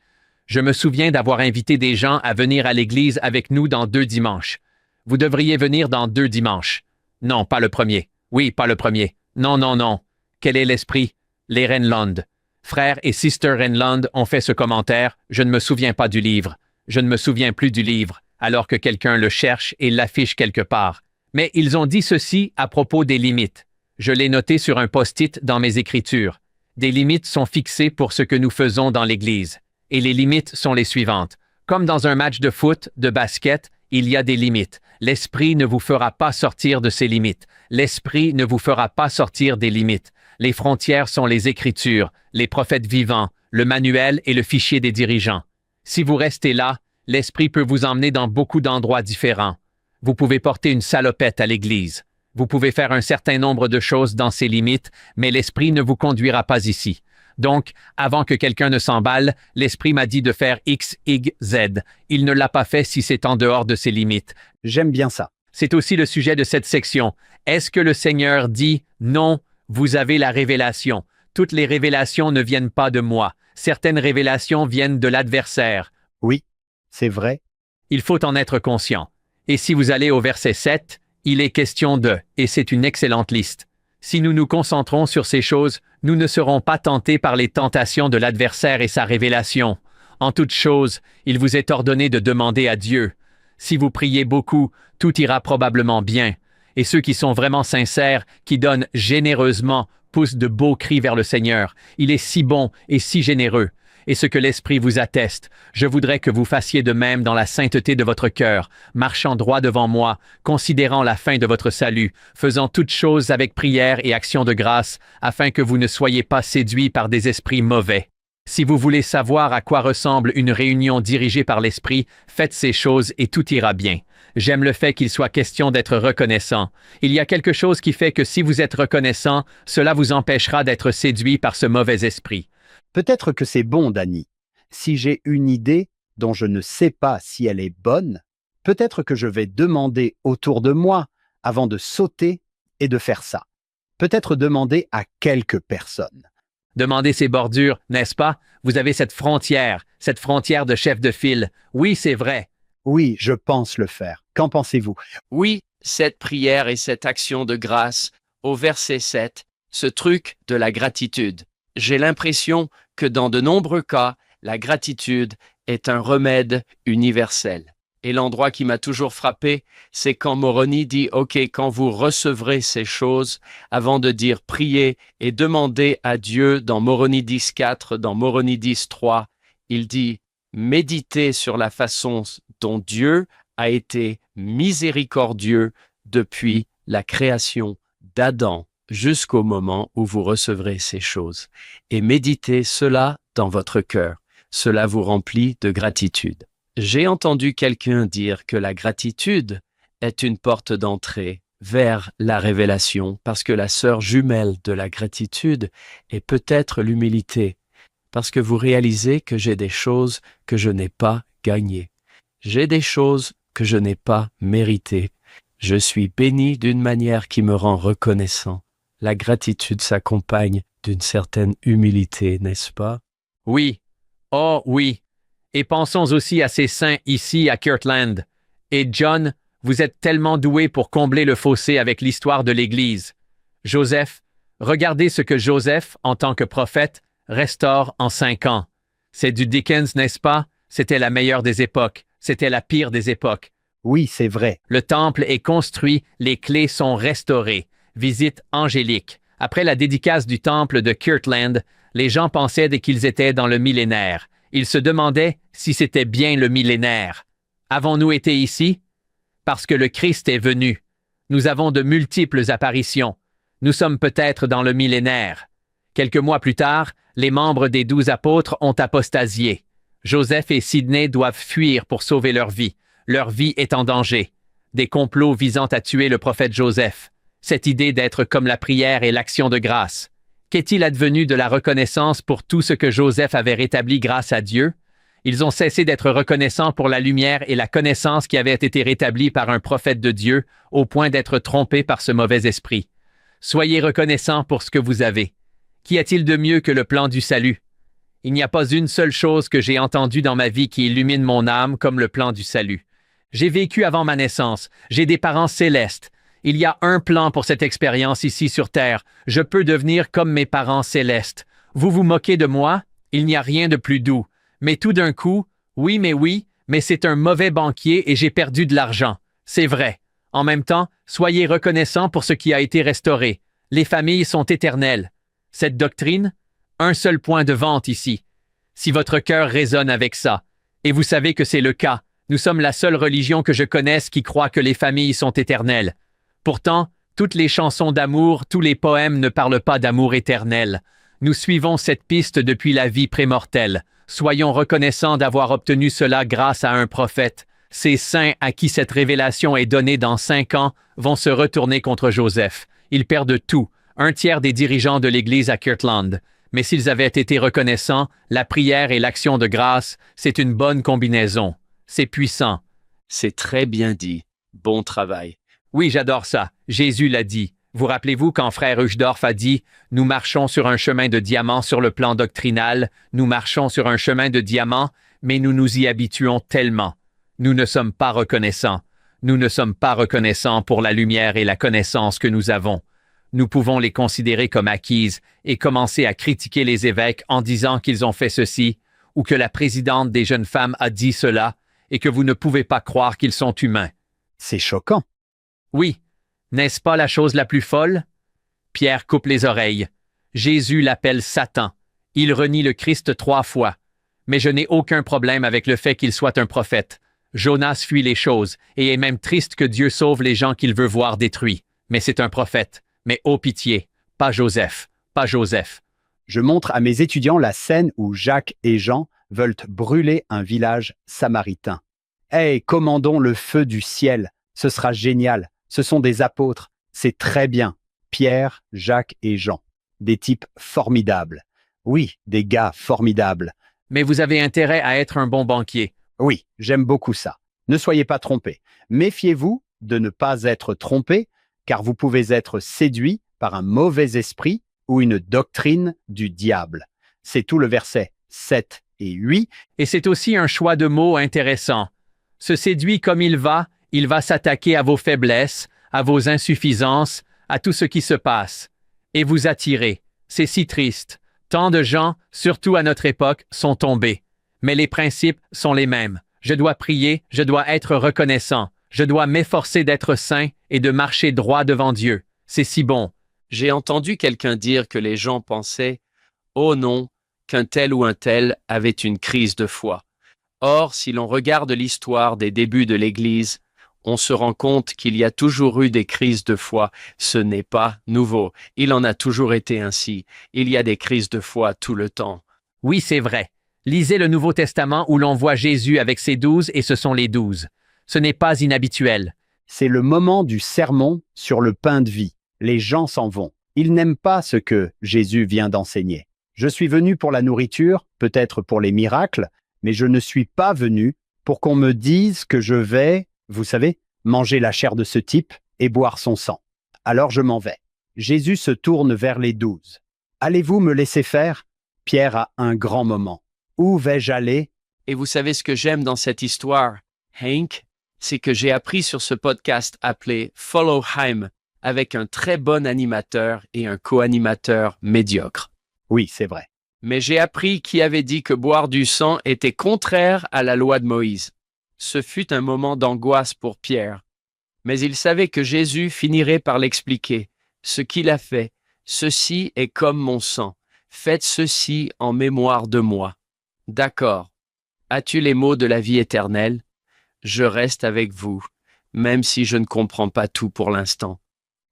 Je me souviens d'avoir invité des gens à venir à l'église avec nous dans 2 dimanches. Vous devriez venir dans 2 dimanches. Non, pas le premier. Oui, pas le premier. Non, non, non. Quel est l'esprit? Les Renland. Frère et Sister Renland ont fait ce commentaire. Je ne me souviens pas du livre. Je ne me souviens plus du livre, alors que quelqu'un le cherche et l'affiche quelque part. Mais ils ont dit ceci à propos des limites. Je l'ai noté sur un post-it dans mes écritures. Des limites sont fixées pour ce que nous faisons dans l'Église. Et les limites sont les suivantes. Comme dans un match de foot, de basket, il y a des limites. L'Esprit ne vous fera pas sortir de ces limites. L'Esprit ne vous fera pas sortir des limites. Les frontières sont les Écritures, les prophètes vivants, le manuel et le fichier des dirigeants. Si vous restez là, l'Esprit peut vous emmener dans beaucoup d'endroits différents. Vous pouvez porter une salopette à l'Église. Vous pouvez faire un certain nombre de choses dans ces limites, mais l'Esprit ne vous conduira pas ici. Donc, avant que quelqu'un ne s'emballe, l'Esprit m'a dit de faire X, Y, Z. Il ne l'a pas fait si c'est en dehors de ses limites. J'aime bien ça. C'est aussi le sujet de cette section. Est-ce que le Seigneur dit « Non, vous avez la révélation. Toutes les révélations ne viennent pas de moi. Certaines révélations viennent de l'adversaire. » Oui, c'est vrai. Il faut en être conscient. Et si vous allez au verset 7, il est question de, et c'est une excellente liste. Si nous nous concentrons sur ces choses, nous ne serons pas tentés par les tentations de l'adversaire et sa révélation. En toute chose, il vous est ordonné de demander à Dieu. Si vous priez beaucoup, tout ira probablement bien. Et ceux qui sont vraiment sincères, qui donnent généreusement, poussent de beaux cris vers le Seigneur. Il est si bon et si généreux. Et ce que l'Esprit vous atteste, je voudrais que vous fassiez de même dans la sainteté de votre cœur, marchant droit devant moi, considérant la fin de votre salut, faisant toutes choses avec prière et action de grâce, afin que vous ne soyez pas séduits par des esprits mauvais. Si vous voulez savoir à quoi ressemble une réunion dirigée par l'Esprit, faites ces choses et tout ira bien. J'aime le fait qu'il soit question d'être reconnaissant. Il y a quelque chose qui fait que si vous êtes reconnaissant, cela vous empêchera d'être séduit par ce mauvais esprit. Peut-être que c'est bon, Danny. Si j'ai une idée dont je ne sais pas si elle est bonne, peut-être que je vais demander autour de moi avant de sauter et de faire ça. Peut-être demander à quelques personnes. Demandez ces bordures, n'est-ce pas? Vous avez cette frontière de chef de file. Oui, c'est vrai. Oui, je pense le faire. Qu'en pensez-vous? Oui, cette prière et cette action de grâce, au verset 7, ce truc de la gratitude. J'ai l'impression que dans de nombreux cas, la gratitude est un remède universel. Et l'endroit qui m'a toujours frappé, c'est quand Moroni dit « Ok, quand vous recevrez ces choses », avant de dire « priez et demandez à Dieu » dans Moroni 10.4, dans Moroni 10.3, il dit « méditez sur la façon dont Dieu a été miséricordieux depuis la création d'Adam jusqu'au moment où vous recevrez ces choses. Et méditez cela dans votre cœur. Cela vous remplit de gratitude. » J'ai entendu quelqu'un dire que la gratitude est une porte d'entrée vers la révélation parce que la sœur jumelle de la gratitude est peut-être l'humilité, parce que vous réalisez que j'ai des choses que je n'ai pas gagnées. J'ai des choses que je n'ai pas méritées. Je suis béni d'une manière qui me rend reconnaissant. La gratitude s'accompagne d'une certaine humilité, n'est-ce pas? Oui. Oh oui. Et pensons aussi à ces saints ici à Kirtland. Et John, vous êtes tellement doué pour combler le fossé avec l'histoire de l'Église. Joseph, regardez ce que Joseph, en tant que prophète, restaure en 5 ans. C'est du Dickens, n'est-ce pas? C'était la meilleure des époques. C'était la pire des époques. Oui, c'est vrai. Le temple est construit, les clés sont restaurées. Visite angélique. Après la dédicace du temple de Kirtland, les gens pensaient qu'ils étaient dans le millénaire. Ils se demandaient si c'était bien le millénaire. Avons-nous été ici? Parce que le Christ est venu. Nous avons de multiples apparitions. Nous sommes peut-être dans le millénaire. Quelques mois plus tard, les membres des 12 apôtres ont apostasié. Joseph et Sidney doivent fuir pour sauver leur vie. Leur vie est en danger. Des complots visant à tuer le prophète Joseph. Cette idée d'être comme la prière et l'action de grâce. Qu'est-il advenu de la reconnaissance pour tout ce que Joseph avait rétabli grâce à Dieu? Ils ont cessé d'être reconnaissants pour la lumière et la connaissance qui avait été rétablie par un prophète de Dieu, au point d'être trompés par ce mauvais esprit. Soyez reconnaissants pour ce que vous avez. Qu'y a-t-il de mieux que le plan du salut? Il n'y a pas une seule chose que j'ai entendue dans ma vie qui illumine mon âme comme le plan du salut. J'ai vécu avant ma naissance, j'ai des parents célestes. Il y a un plan pour cette expérience ici sur Terre. Je peux devenir comme mes parents célestes. Vous vous moquez de moi? Il n'y a rien de plus doux. Mais tout d'un coup, oui, mais c'est un mauvais banquier et j'ai perdu de l'argent. C'est vrai. En même temps, soyez reconnaissants pour ce qui a été restauré. Les familles sont éternelles. Cette doctrine? Un seul point de vente ici. Si votre cœur résonne avec ça, et vous savez que c'est le cas, nous sommes la seule religion que je connaisse qui croit que les familles sont éternelles. Pourtant, toutes les chansons d'amour, tous les poèmes ne parlent pas d'amour éternel. Nous suivons cette piste depuis la vie prémortelle. Soyons reconnaissants d'avoir obtenu cela grâce à un prophète. Ces saints à qui cette révélation est donnée dans 5 ans vont se retourner contre Joseph. Ils perdent tout, 1/3 des dirigeants de l'Église à Kirtland. Mais s'ils avaient été reconnaissants, la prière et l'action de grâce, c'est une bonne combinaison. C'est puissant. C'est très bien dit. Bon travail. Oui, j'adore ça. Jésus l'a dit. Vous rappelez-vous quand frère Uchtdorf a dit « Nous marchons sur un chemin de diamant sur le plan doctrinal, nous marchons sur un chemin de diamant, mais nous nous y habituons tellement. Nous ne sommes pas reconnaissants. Nous ne sommes pas reconnaissants pour la lumière et la connaissance que nous avons. Nous pouvons les considérer comme acquises et commencer à critiquer les évêques en disant qu'ils ont fait ceci, ou que la présidente des jeunes femmes a dit cela, et que vous ne pouvez pas croire qu'ils sont humains. » C'est choquant. Oui, n'est-ce pas la chose la plus folle? Pierre coupe les oreilles. Jésus l'appelle Satan. Il renie le Christ 3 fois. Mais je n'ai aucun problème avec le fait qu'il soit un prophète. Jonas fuit les choses et est même triste que Dieu sauve les gens qu'il veut voir détruits. Mais c'est un prophète. Mais ô pitié, pas Joseph, pas Joseph. Je montre à mes étudiants la scène où Jacques et Jean veulent brûler un village samaritain. Hey, commandons le feu du ciel. Ce sera génial. Ce sont des apôtres. C'est très bien. Pierre, Jacques et Jean. Des types formidables. Oui, des gars formidables. Mais vous avez intérêt à être un bon banquier. Oui, j'aime beaucoup ça. Ne soyez pas trompés. Méfiez-vous de ne pas être trompés, car vous pouvez être séduits par un mauvais esprit ou une doctrine du diable. C'est tout le verset 7 et 8. Et c'est aussi un choix de mots intéressant. Se séduit comme il va s'attaquer à vos faiblesses, à vos insuffisances, à tout ce qui se passe. Et vous attirer. C'est si triste. Tant de gens, surtout à notre époque, sont tombés. Mais les principes sont les mêmes. Je dois prier, je dois être reconnaissant. Je dois m'efforcer d'être saint et de marcher droit devant Dieu. C'est si bon. J'ai entendu quelqu'un dire que les gens pensaient « Oh non, qu'un tel ou un tel avait une crise de foi ». Or, si l'on regarde l'histoire des débuts de l'Église, on se rend compte qu'il y a toujours eu des crises de foi. Ce n'est pas nouveau. Il en a toujours été ainsi. Il y a des crises de foi tout le temps. Oui, c'est vrai. Lisez le Nouveau Testament où l'on voit Jésus avec ses 12 et ce sont les 12. Ce n'est pas inhabituel. C'est le moment du sermon sur le pain de vie. Les gens s'en vont. Ils n'aiment pas ce que Jésus vient d'enseigner. Je suis venu pour la nourriture, peut-être pour les miracles, mais je ne suis pas venu pour qu'on me dise que je vais, vous savez, manger la chair de ce type et boire son sang. Alors je m'en vais. Jésus se tourne vers les 12. Allez-vous me laisser faire? Pierre a un grand moment. Où vais-je aller? Et vous savez ce que j'aime dans cette histoire, Hank? C'est que j'ai appris sur ce podcast appelé Follow Him avec un très bon animateur et un co-animateur médiocre. Oui, c'est vrai. Mais j'ai appris qui avait dit que boire du sang était contraire à la loi de Moïse. Ce fut un moment d'angoisse pour Pierre. Mais il savait que Jésus finirait par l'expliquer. Ce qu'il a fait, ceci est comme mon sang. Faites ceci en mémoire de moi. D'accord. As-tu les mots de la vie éternelle? Je reste avec vous, même si je ne comprends pas tout pour l'instant.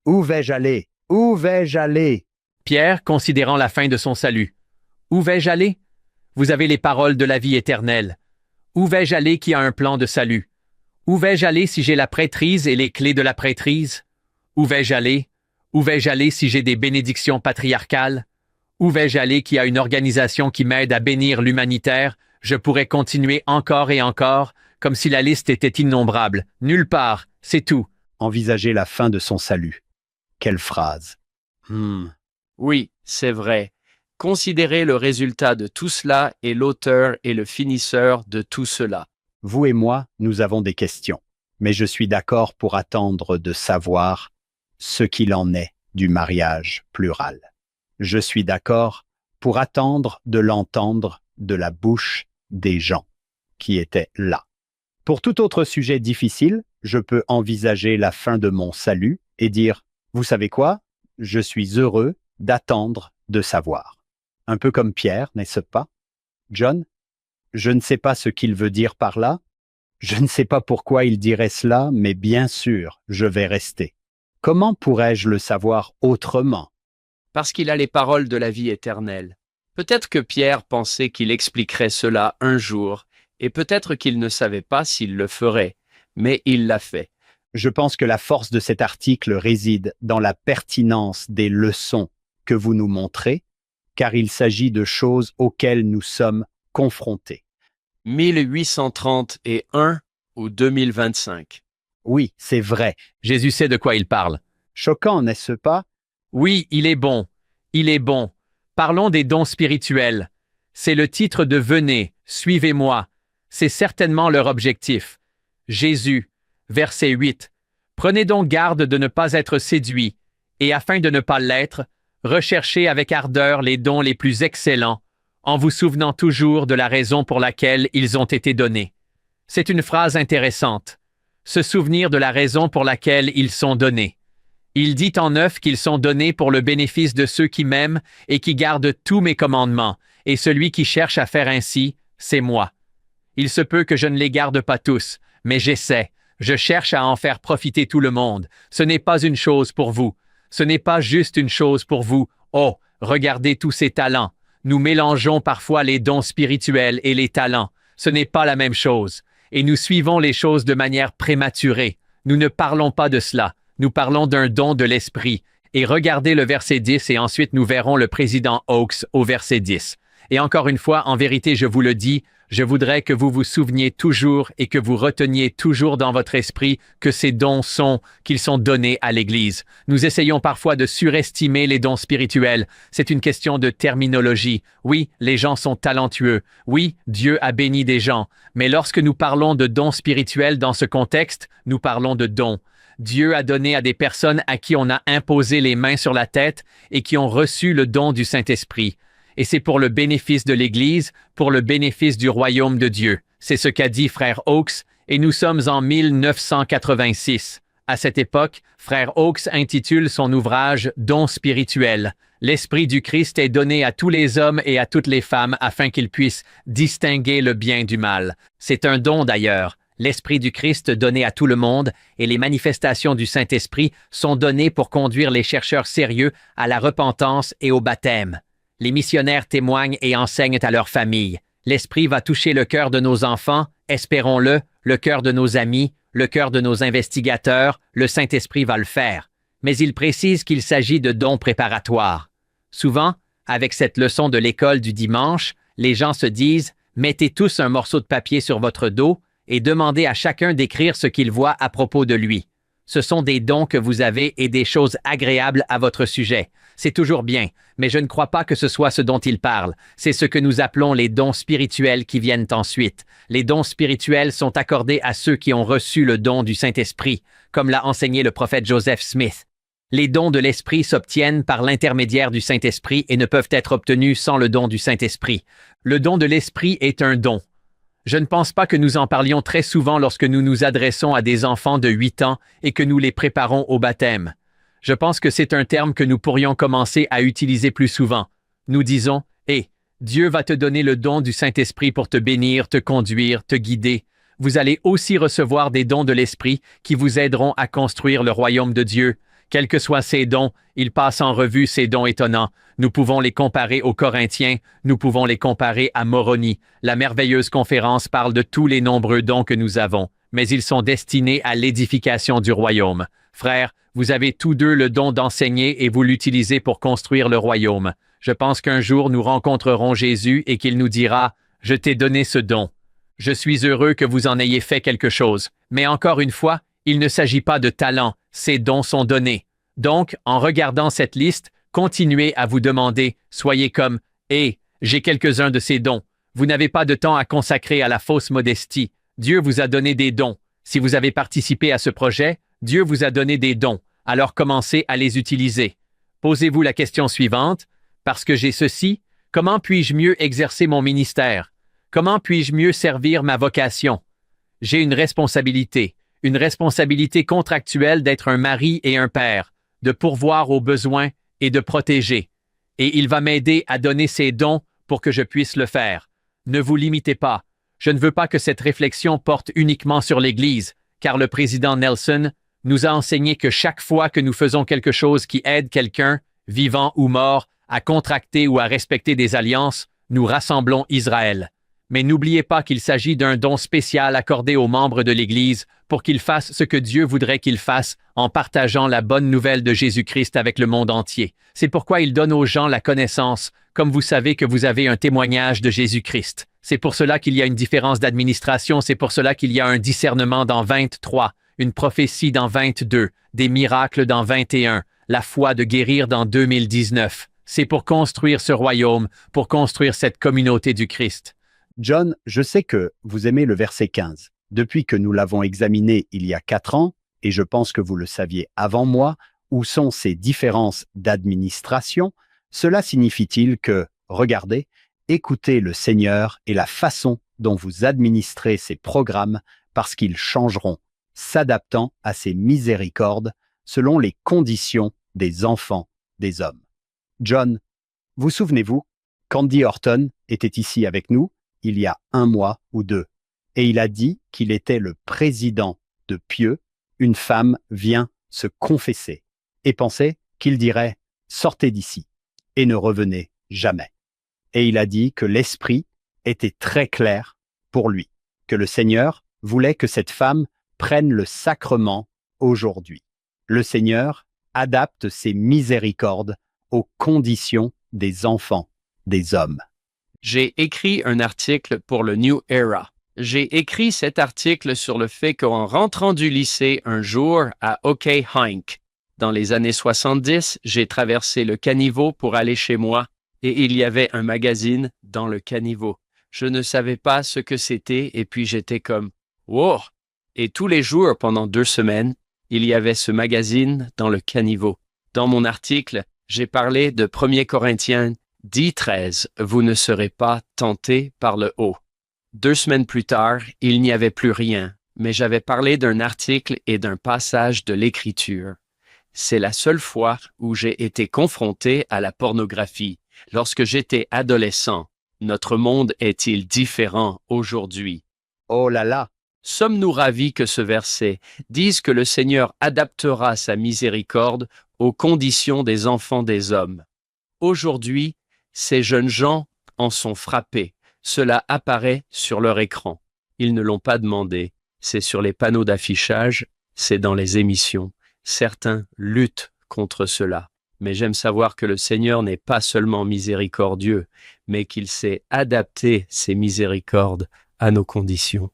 Où vais-je aller? Où vais-je aller? Pierre, considérant la fin de son salut. Où vais-je aller? Vous avez les paroles de la vie éternelle. Où vais-je aller qui a un plan de salut? Où vais-je aller si j'ai la prêtrise et les clés de la prêtrise? Où vais-je aller? Où vais-je aller si j'ai des bénédictions patriarcales? Où vais-je aller qui a une organisation qui m'aide à bénir l'humanitaire? Je pourrais continuer encore et encore, comme si la liste était innombrable. Nulle part, c'est tout. Envisager la fin de son salut. Quelle phrase. Oui, c'est vrai. Considérez le résultat de tout cela et l'auteur et le finisseur de tout cela. Vous et moi, nous avons des questions, mais je suis d'accord pour attendre de savoir ce qu'il en est du mariage plural. Je suis d'accord pour attendre de l'entendre de la bouche des gens qui étaient là. Pour tout autre sujet difficile, je peux envisager la fin de mon salut et dire « Vous savez quoi? Je suis heureux d'attendre de savoir. » Un peu comme Pierre, n'est-ce pas? John? Je ne sais pas ce qu'il veut dire par là. Je ne sais pas pourquoi il dirait cela, mais bien sûr, je vais rester. Comment pourrais-je le savoir autrement? Parce qu'il a les paroles de la vie éternelle. Peut-être que Pierre pensait qu'il expliquerait cela un jour, et peut-être qu'il ne savait pas s'il le ferait, mais il l'a fait. Je pense que la force de cet article réside dans la pertinence des leçons que vous nous montrez, car il s'agit de choses auxquelles nous sommes confrontés. 1831 ou 2025. Oui, c'est vrai. Jésus sait de quoi il parle. Choquant, n'est-ce pas? Oui, il est bon. Il est bon. Parlons des dons spirituels. C'est le titre de Venez, suivez-moi. C'est certainement leur objectif. Jésus, verset 8. Prenez donc garde de ne pas être séduits, et afin de ne pas l'être, recherchez avec ardeur les dons les plus excellents, en vous souvenant toujours de la raison pour laquelle ils ont été donnés. C'est une phrase intéressante. Se souvenir de la raison pour laquelle ils sont donnés. Il dit en 9 qu'ils sont donnés pour le bénéfice de ceux qui m'aiment et qui gardent tous mes commandements, et celui qui cherche à faire ainsi, c'est moi. Il se peut que je ne les garde pas tous, mais j'essaie. Je cherche à en faire profiter tout le monde. Ce n'est pas une chose pour vous. Ce n'est pas juste une chose pour vous. Oh, regardez tous ces talents. Nous mélangeons parfois les dons spirituels et les talents. Ce n'est pas la même chose. Et nous suivons les choses de manière prématurée. Nous ne parlons pas de cela. Nous parlons d'un don de l'esprit. Et regardez le verset 10 et ensuite nous verrons le président Oaks au verset 10. Et encore une fois, en vérité, je vous le dis, je voudrais que vous vous souveniez toujours et que vous reteniez toujours dans votre esprit que ces dons qu'ils sont donnés à l'Église. Nous essayons parfois de surestimer les dons spirituels. C'est une question de terminologie. Oui, les gens sont talentueux. Oui, Dieu a béni des gens. Mais lorsque nous parlons de dons spirituels dans ce contexte, nous parlons de dons. Dieu a donné à des personnes à qui on a imposé les mains sur la tête et qui ont reçu le don du Saint-Esprit. Et c'est pour le bénéfice de l'Église, pour le bénéfice du royaume de Dieu. C'est ce qu'a dit Frère Oaks, et nous sommes en 1986. À cette époque, Frère Oaks intitule son ouvrage « Dons spirituels ». L'Esprit du Christ est donné à tous les hommes et à toutes les femmes afin qu'ils puissent distinguer le bien du mal. C'est un don d'ailleurs. L'Esprit du Christ donné à tout le monde et les manifestations du Saint-Esprit sont données pour conduire les chercheurs sérieux à la repentance et au baptême. Les missionnaires témoignent et enseignent à leurs familles. L'Esprit va toucher le cœur de nos enfants, espérons-le, le cœur de nos amis, le cœur de nos investigateurs, le Saint-Esprit va le faire. Mais il précise qu'il s'agit de dons préparatoires. Souvent, avec cette leçon de l'école du dimanche, les gens se disent « Mettez tous un morceau de papier sur votre dos et demandez à chacun d'écrire ce qu'il voit à propos de lui. Ce sont des dons que vous avez et des choses agréables à votre sujet. C'est toujours bien, mais je ne crois pas que ce soit ce dont il parle. C'est ce que nous appelons les dons spirituels qui viennent ensuite. Les dons spirituels sont accordés à ceux qui ont reçu le don du Saint-Esprit, comme l'a enseigné le prophète Joseph Smith. Les dons de l'Esprit s'obtiennent par l'intermédiaire du Saint-Esprit et ne peuvent être obtenus sans le don du Saint-Esprit. Le don de l'Esprit est un don. Je ne pense pas que nous en parlions très souvent lorsque nous nous adressons à des enfants de 8 ans et que nous les préparons au baptême. Je pense que c'est un terme que nous pourrions commencer à utiliser plus souvent. Nous disons « Dieu va te donner le don du Saint-Esprit pour te bénir, te conduire, te guider. Vous allez aussi recevoir des dons de l'Esprit qui vous aideront à construire le royaume de Dieu. Quels que soient ces dons, ils passent en revue ces dons étonnants. Nous pouvons les comparer aux Corinthiens, nous pouvons les comparer à Moroni. La merveilleuse conférence parle de tous les nombreux dons que nous avons, mais ils sont destinés à l'édification du royaume. Frères, vous avez tous deux le don d'enseigner et vous l'utilisez pour construire le royaume. Je pense qu'un jour nous rencontrerons Jésus et qu'il nous dira « Je t'ai donné ce don. Je suis heureux que vous en ayez fait quelque chose. » Mais encore une fois, il ne s'agit pas de talent, ces dons sont donnés. Donc, en regardant cette liste, continuez à vous demander, soyez comme « j'ai quelques-uns de ces dons. » Vous n'avez pas de temps à consacrer à la fausse modestie. Dieu vous a donné des dons. Si vous avez participé à ce projet, Dieu vous a donné des dons. Alors commencez à les utiliser. Posez-vous la question suivante. Parce que j'ai ceci, comment puis-je mieux exercer mon ministère? Comment puis-je mieux servir ma vocation? J'ai une responsabilité contractuelle d'être un mari et un père, de pourvoir aux besoins et de protéger. Et il va m'aider à donner ces dons pour que je puisse le faire. Ne vous limitez pas. Je ne veux pas que cette réflexion porte uniquement sur l'Église, car le président Nelson nous a enseigné que chaque fois que nous faisons quelque chose qui aide quelqu'un, vivant ou mort, à contracter ou à respecter des alliances, nous rassemblons Israël. Mais n'oubliez pas qu'il s'agit d'un don spécial accordé aux membres de l'Église pour qu'ils fassent ce que Dieu voudrait qu'ils fassent en partageant la bonne nouvelle de Jésus-Christ avec le monde entier. C'est pourquoi il donne aux gens la connaissance, comme vous savez que vous avez un témoignage de Jésus-Christ. C'est pour cela qu'il y a une différence d'administration, c'est pour cela qu'il y a un discernement dans 23. une prophétie dans 22, des miracles dans 21, la foi de guérir dans 2019. C'est pour construire ce royaume, pour construire cette communauté du Christ. John, je sais que vous aimez le verset 15. Depuis que nous l'avons examiné il y a 4 ans, et je pense que vous le saviez avant moi, où sont ces différences d'administration, cela signifie-t-il que, regardez, écoutez le Seigneur et la façon dont vous administrez ces programmes parce qu'ils changeront, s'adaptant à ses miséricordes selon les conditions des enfants des hommes. John, vous souvenez-vous, Candy Horton était ici avec nous il y a 1 mois ou 2, et il a dit qu'il était le président de Pieux. Une femme vient se confesser et pensait qu'il dirait « sortez d'ici » et ne revenez jamais. Et il a dit que l'esprit était très clair pour lui, que le Seigneur voulait que cette femme prenne le sacrement aujourd'hui. Le Seigneur adapte ses miséricordes aux conditions des enfants, des hommes. J'ai écrit un article pour le New Era. J'ai écrit cet article sur le fait qu'en rentrant du lycée un jour à Oké-Hink, dans les années 70, j'ai traversé le caniveau pour aller chez moi et il y avait un magazine dans le caniveau. Je ne savais pas ce que c'était et puis j'étais comme « wow !» Et tous les jours pendant 2 semaines, il y avait ce magazine dans le caniveau. Dans mon article, j'ai parlé de 1 Corinthiens 10:13, « Vous ne serez pas tentés par le haut ». 2 semaines plus tard, il n'y avait plus rien, mais j'avais parlé d'un article et d'un passage de l'Écriture. C'est la seule fois où j'ai été confronté à la pornographie. Lorsque j'étais adolescent, notre monde est-il différent aujourd'hui? Oh là là! Sommes-nous ravis que ce verset dise que le Seigneur adaptera sa miséricorde aux conditions des enfants des hommes? Aujourd'hui, ces jeunes gens en sont frappés. Cela apparaît sur leur écran. Ils ne l'ont pas demandé. C'est sur les panneaux d'affichage, c'est dans les émissions. Certains luttent contre cela. Mais j'aime savoir que le Seigneur n'est pas seulement miséricordieux, mais qu'il sait adapter ses miséricordes à nos conditions.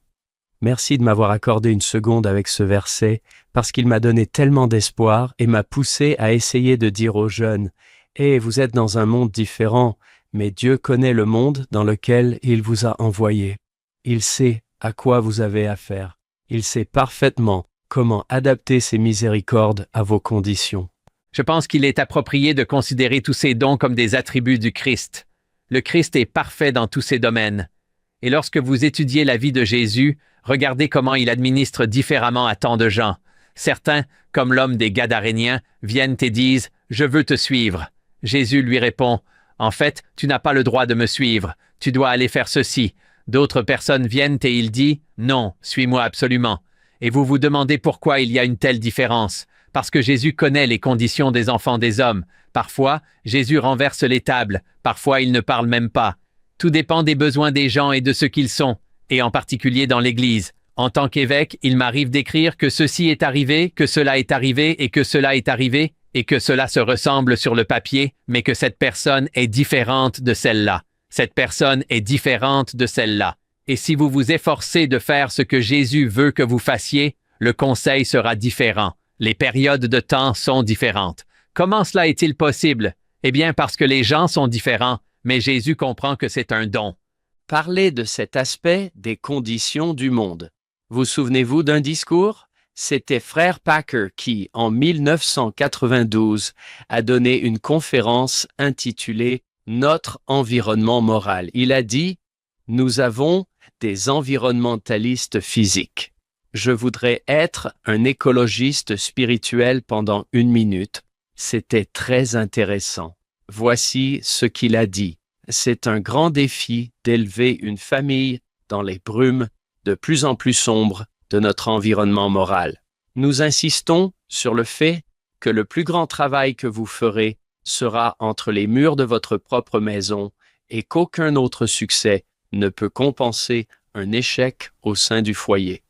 Merci de m'avoir accordé une seconde avec ce verset, parce qu'il m'a donné tellement d'espoir et m'a poussé à essayer de dire aux jeunes « Eh, vous êtes dans un monde différent, mais Dieu connaît le monde dans lequel il vous a envoyé. Il sait à quoi vous avez affaire. Il sait parfaitement comment adapter ses miséricordes à vos conditions. » Je pense qu'il est approprié de considérer tous ces dons comme des attributs du Christ. Le Christ est parfait dans tous ces domaines. Et lorsque vous étudiez la vie de Jésus, regardez comment il administre différemment à tant de gens. Certains, comme l'homme des Gadaréniens, viennent et disent « Je veux te suivre ». Jésus lui répond « En fait, tu n'as pas le droit de me suivre. Tu dois aller faire ceci. » D'autres personnes viennent et il dit « Non, suis-moi absolument ». Et vous vous demandez pourquoi il y a une telle différence. Parce que Jésus connaît les conditions des enfants des hommes. Parfois, Jésus renverse les tables. Parfois, il ne parle même pas. Tout dépend des besoins des gens et de ce qu'ils sont, et en particulier dans l'Église. En tant qu'évêque, il m'arrive d'écrire que ceci est arrivé, que cela est arrivé et que cela est arrivé, et que cela se ressemble sur le papier, mais que cette personne est différente de celle-là. Cette personne est différente de celle-là. Et si vous vous efforcez de faire ce que Jésus veut que vous fassiez, le conseil sera différent. Les périodes de temps sont différentes. Comment cela est-il possible? Eh bien parce que les gens sont différents, mais Jésus comprend que c'est un don. Parlez de cet aspect des conditions du monde. Vous souvenez-vous d'un discours? C'était Frère Packer qui, en 1992, a donné une conférence intitulée « Notre environnement moral ». Il a dit « Nous avons des environnementalistes physiques. Je voudrais être un écologiste spirituel pendant 1 minute. » C'était très intéressant. Voici ce qu'il a dit. C'est un grand défi d'élever une famille dans les brumes de plus en plus sombres de notre environnement moral. Nous insistons sur le fait que le plus grand travail que vous ferez sera entre les murs de votre propre maison et qu'aucun autre succès ne peut compenser un échec au sein du foyer.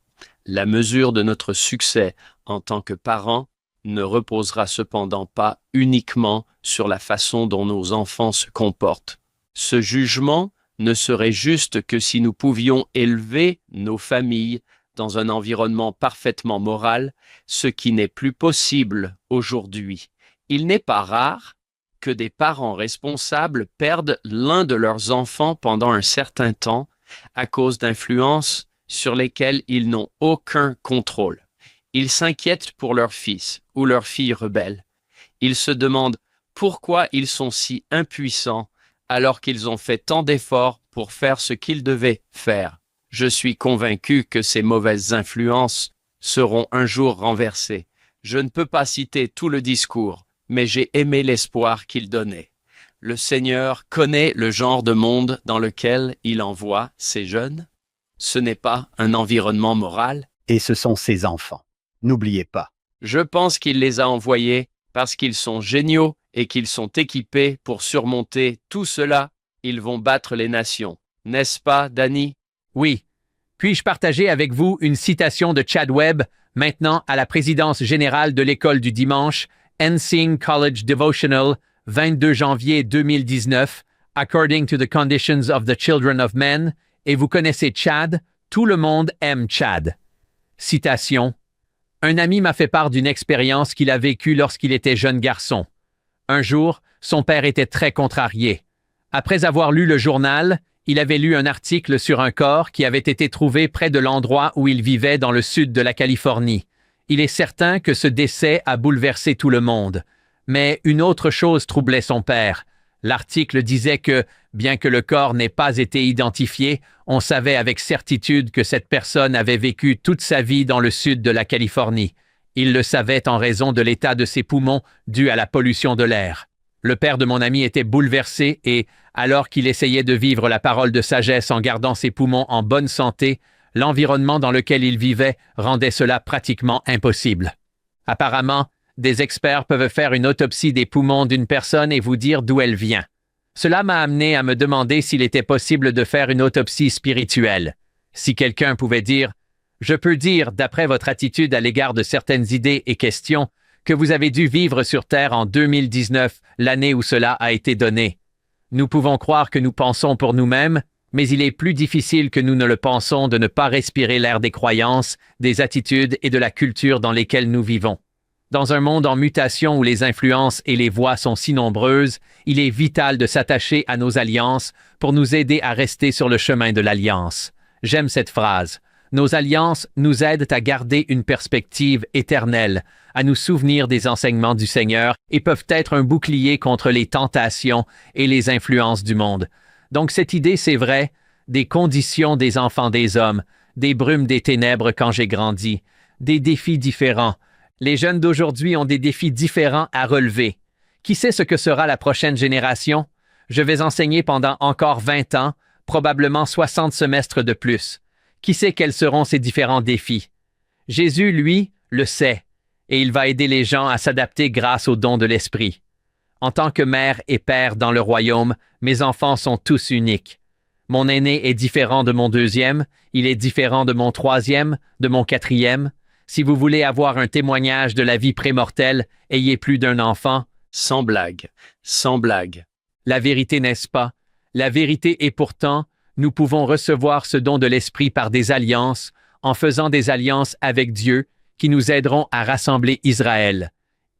La mesure de notre succès en tant que parents ne reposera cependant pas uniquement sur la façon dont nos enfants se comportent. Ce jugement ne serait juste que si nous pouvions élever nos familles dans un environnement parfaitement moral, ce qui n'est plus possible aujourd'hui. Il n'est pas rare que des parents responsables perdent l'un de leurs enfants pendant un certain temps à cause d'influences sur lesquelles ils n'ont aucun contrôle. Ils s'inquiètent pour leur fils ou leur fille rebelle. Ils se demandent pourquoi ils sont si impuissants alors qu'ils ont fait tant d'efforts pour faire ce qu'ils devaient faire. Je suis convaincu que ces mauvaises influences seront un jour renversées. Je ne peux pas citer tout le discours, mais j'ai aimé l'espoir qu'il donnait. Le Seigneur connaît le genre de monde dans lequel il envoie ses jeunes. Ce n'est pas un environnement moral. Et ce sont ses enfants. N'oubliez pas. Je pense qu'il les a envoyés parce qu'ils sont géniaux et qu'ils sont équipés pour surmonter tout cela. Ils vont battre les nations. N'est-ce pas, Danny? Oui. Puis-je partager avec vous une citation de Chad Webb, maintenant à la présidence générale de l'école du dimanche, Ensing College Devotional, 22 janvier 2019, According to the Conditions of the Children of Men, et vous connaissez Chad, tout le monde aime Chad. Citation. Un ami m'a fait part d'une expérience qu'il a vécue lorsqu'il était jeune garçon. Un jour, son père était très contrarié. Après avoir lu le journal, il avait lu un article sur un corps qui avait été trouvé près de l'endroit où il vivait dans le sud de la Californie. Il est certain que ce décès a bouleversé tout le monde. Mais une autre chose troublait son père. L'article disait que, bien que le corps n'ait pas été identifié, on savait avec certitude que cette personne avait vécu toute sa vie dans le sud de la Californie. Il le savait en raison de l'état de ses poumons dû à la pollution de l'air. Le père de mon ami était bouleversé et, alors qu'il essayait de vivre la parole de sagesse en gardant ses poumons en bonne santé, l'environnement dans lequel il vivait rendait cela pratiquement impossible. Apparemment, des experts peuvent faire une autopsie des poumons d'une personne et vous dire d'où elle vient. Cela m'a amené à me demander s'il était possible de faire une autopsie spirituelle. Si quelqu'un pouvait dire « Je peux dire, d'après votre attitude à l'égard de certaines idées et questions, que vous avez dû vivre sur Terre en 2019, l'année où cela a été donné. Nous pouvons croire que nous pensons pour nous-mêmes, mais il est plus difficile que nous ne le pensons de ne pas respirer l'air des croyances, des attitudes et de la culture dans lesquelles nous vivons. Dans un monde en mutation où les influences et les voix sont si nombreuses, il est vital de s'attacher à nos alliances pour nous aider à rester sur le chemin de l'alliance. J'aime cette phrase. Nos alliances nous aident à garder une perspective éternelle, à nous souvenir des enseignements du Seigneur et peuvent être un bouclier contre les tentations et les influences du monde. Donc cette idée, c'est vrai, des conditions des enfants des hommes, des brumes des ténèbres quand j'ai grandi, des défis différents. Les jeunes d'aujourd'hui ont des défis différents à relever. Qui sait ce que sera la prochaine génération? Je vais enseigner pendant encore 20 ans, probablement 60 semestres de plus. Qui sait quels seront ces différents défis? Jésus, lui, le sait, et il va aider les gens à s'adapter grâce au don de l'Esprit. En tant que mère et père dans le royaume, mes enfants sont tous uniques. Mon aîné est différent de mon deuxième, il est différent de mon troisième, de mon quatrième. Si vous voulez avoir un témoignage de la vie prémortelle, ayez plus d'un enfant. Sans blague, sans blague. La vérité, n'est-ce pas? La vérité est pourtant, nous pouvons recevoir ce don de l'Esprit par des alliances, en faisant des alliances avec Dieu, qui nous aideront à rassembler Israël.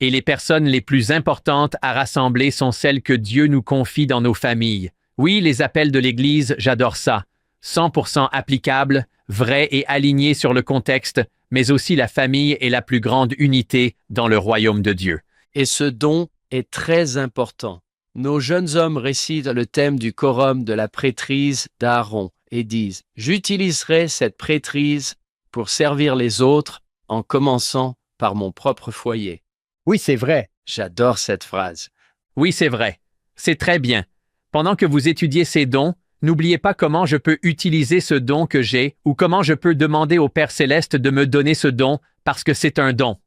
Et les personnes les plus importantes à rassembler sont celles que Dieu nous confie dans nos familles. Oui, les appels de l'Église, j'adore ça. 100% applicables, vrais et alignés sur le contexte, mais aussi la famille est la plus grande unité dans le royaume de Dieu. Et ce don est très important. Nos jeunes hommes récitent le thème du quorum de la prêtrise d'Aaron et disent « J'utiliserai cette prêtrise pour servir les autres en commençant par mon propre foyer. » Oui, c'est vrai. J'adore cette phrase. Oui, c'est vrai. C'est très bien. Pendant que vous étudiez ces dons, n'oubliez pas comment je peux utiliser ce don que j'ai ou comment je peux demander au Père Céleste de me donner ce don parce que c'est un don.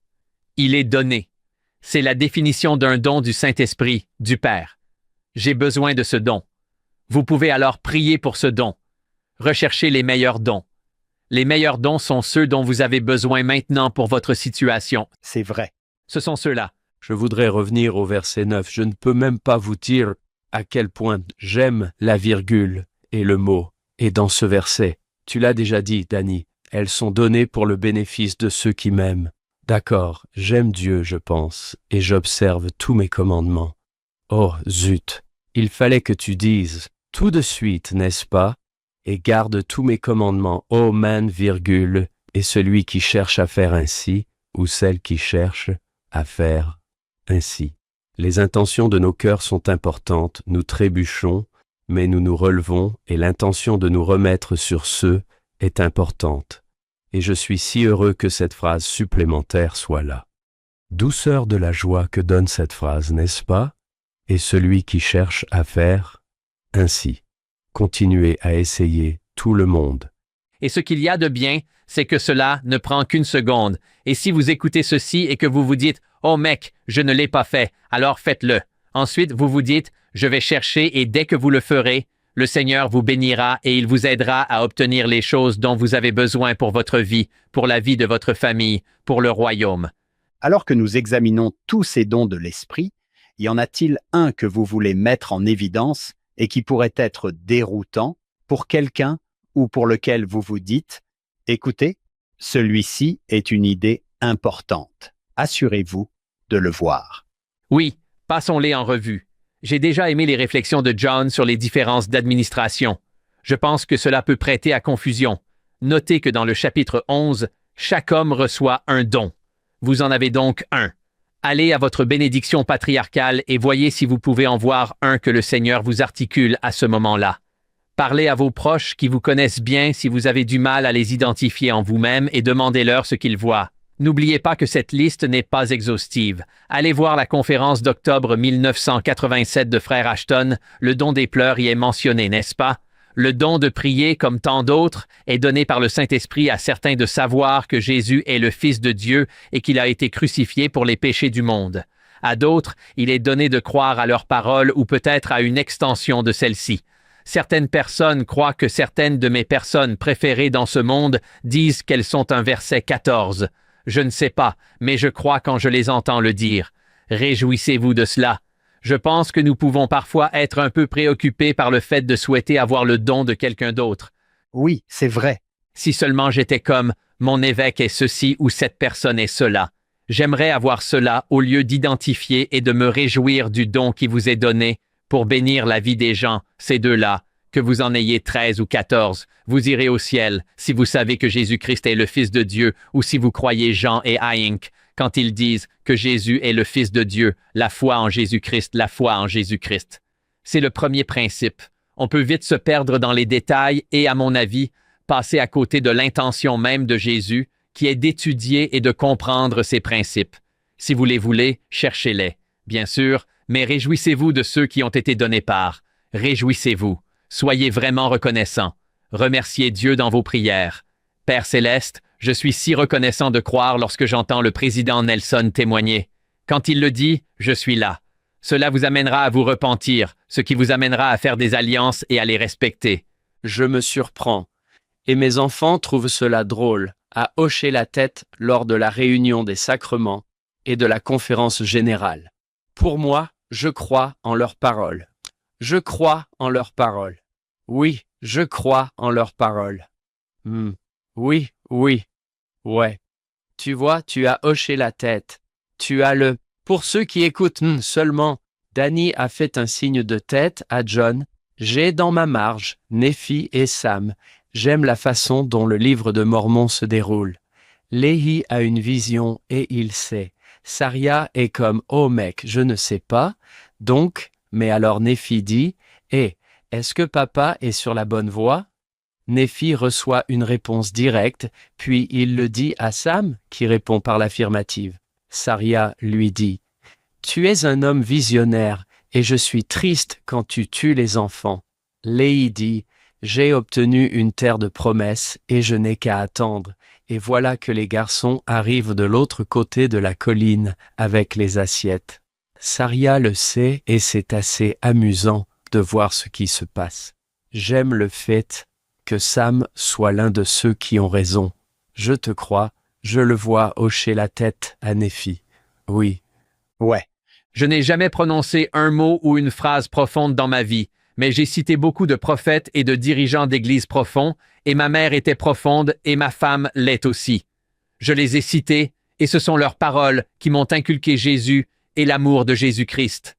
Il est donné. C'est la définition d'un don du Saint-Esprit, du Père. J'ai besoin de ce don. Vous pouvez alors prier pour ce don. Recherchez les meilleurs dons. Les meilleurs dons sont ceux dont vous avez besoin maintenant pour votre situation. C'est vrai. Ce sont ceux-là. Je voudrais revenir au verset 9. Je ne peux même pas vous dire à quel point j'aime la virgule et le mot. Et dans ce verset, tu l'as déjà dit, Danny, elles sont données pour le bénéfice de ceux qui m'aiment. D'accord, j'aime Dieu, je pense, et j'observe tous mes commandements. Oh, zut, il fallait que tu dises, tout de suite, n'est-ce pas? Et garde tous mes commandements, oh man, virgule, et celui qui cherche à faire ainsi, ou celle qui cherche à faire ainsi. Les intentions de nos cœurs sont importantes, nous trébuchons, mais nous nous relevons, et l'intention de nous remettre sur ceux est importante. Et je suis si heureux que cette phrase supplémentaire soit là. Douceur de la joie que donne cette phrase, n'est-ce pas? Et celui qui cherche à faire ainsi. Continuez à essayer tout le monde. Et ce qu'il y a de bien, c'est que cela ne prend qu'une seconde. Et si vous écoutez ceci et que vous vous dites « Oh mec, je ne l'ai pas fait », alors faites-le. Ensuite, vous vous dites « Je vais chercher et dès que vous le ferez, le Seigneur vous bénira et il vous aidera à obtenir les choses dont vous avez besoin pour votre vie, pour la vie de votre famille, pour le royaume. » Alors que nous examinons tous ces dons de l'esprit, y en a-t-il un que vous voulez mettre en évidence et qui pourrait être déroutant pour quelqu'un ou pour lequel vous vous dites « Écoutez, celui-ci est une idée importante. Assurez-vous de le voir. » Oui, passons-les en revue. J'ai déjà aimé les réflexions de John sur les différences d'administration. Je pense que cela peut prêter à confusion. Notez que dans le chapitre 11, chaque homme reçoit un don. Vous en avez donc un. Allez à votre bénédiction patriarcale et voyez si vous pouvez en voir un que le Seigneur vous articule à ce moment-là. Parlez à vos proches qui vous connaissent bien si vous avez du mal à les identifier en vous-même et demandez-leur ce qu'ils voient. N'oubliez pas que cette liste n'est pas exhaustive. Allez voir la conférence d'octobre 1987 de Frère Ashton, le don des pleurs y est mentionné, n'est-ce pas? Le don de prier, comme tant d'autres, est donné par le Saint-Esprit à certains de savoir que Jésus est le Fils de Dieu et qu'il a été crucifié pour les péchés du monde. À d'autres, il est donné de croire à leurs paroles ou peut-être à une extension de celle-ci. Certaines personnes croient que certaines de mes personnes préférées dans ce monde disent qu'elles sont un verset 14. Je ne sais pas, mais je crois quand je les entends le dire. Réjouissez-vous de cela. Je pense que nous pouvons parfois être un peu préoccupés par le fait de souhaiter avoir le don de quelqu'un d'autre. Oui, c'est vrai. Si seulement j'étais comme « mon évêque est ceci » ou « cette personne est cela ». J'aimerais avoir cela au lieu d'identifier et de me réjouir du don qui vous est donné pour bénir la vie des gens, ces deux-là. Que vous en ayez 13 ou 14, vous irez au ciel si vous savez que Jésus-Christ est le Fils de Dieu ou si vous croyez Jean et Haïnck quand ils disent que Jésus est le Fils de Dieu, la foi en Jésus-Christ, la foi en Jésus-Christ. C'est le premier principe. On peut vite se perdre dans les détails et, à mon avis, passer à côté de l'intention même de Jésus, qui est d'étudier et de comprendre ces principes. Si vous les voulez, cherchez-les, bien sûr, mais réjouissez-vous de ceux qui ont été donnés par. Réjouissez-vous. Soyez vraiment reconnaissants. Remerciez Dieu dans vos prières. Père céleste, je suis si reconnaissant de croire lorsque j'entends le président Nelson témoigner. Quand il le dit, je suis là. Cela vous amènera à vous repentir, ce qui vous amènera à faire des alliances et à les respecter. Je me surprends. Et mes enfants trouvent cela drôle, à hocher la tête lors de la réunion des sacrements et de la conférence générale. Pour moi, je crois en leurs paroles. Je crois en leurs paroles. Oui, je crois en leurs paroles. Oui, oui. Ouais. Tu vois, tu as hoché la tête. Tu as le... Pour ceux qui écoutent seulement, Danny a fait un signe de tête à John. J'ai dans ma marge Néphi et Sam. J'aime la façon dont le livre de Mormon se déroule. Léhi a une vision et il sait. Saria est comme « Oh mec, je ne sais pas. » Donc... Mais alors Néphi dit « est-ce que papa est sur la bonne voie ?» Néphi reçoit une réponse directe, puis il le dit à Sam, qui répond par l'affirmative. Saria lui dit « Tu es un homme visionnaire, et je suis triste quand tu tues les enfants. » Léhi dit « J'ai obtenu une terre de promesse, et je n'ai qu'à attendre. » Et voilà que les garçons arrivent de l'autre côté de la colline avec les assiettes. Saria le sait et c'est assez amusant de voir ce qui se passe. J'aime le fait que Sam soit l'un de ceux qui ont raison. Je te crois, je le vois hocher la tête à Néphi. Oui. Ouais. Je n'ai jamais prononcé un mot ou une phrase profonde dans ma vie, mais j'ai cité beaucoup de prophètes et de dirigeants d'églises profonds, et ma mère était profonde, et ma femme l'est aussi. Je les ai cités, et ce sont leurs paroles qui m'ont inculqué Jésus et l'amour de Jésus-Christ.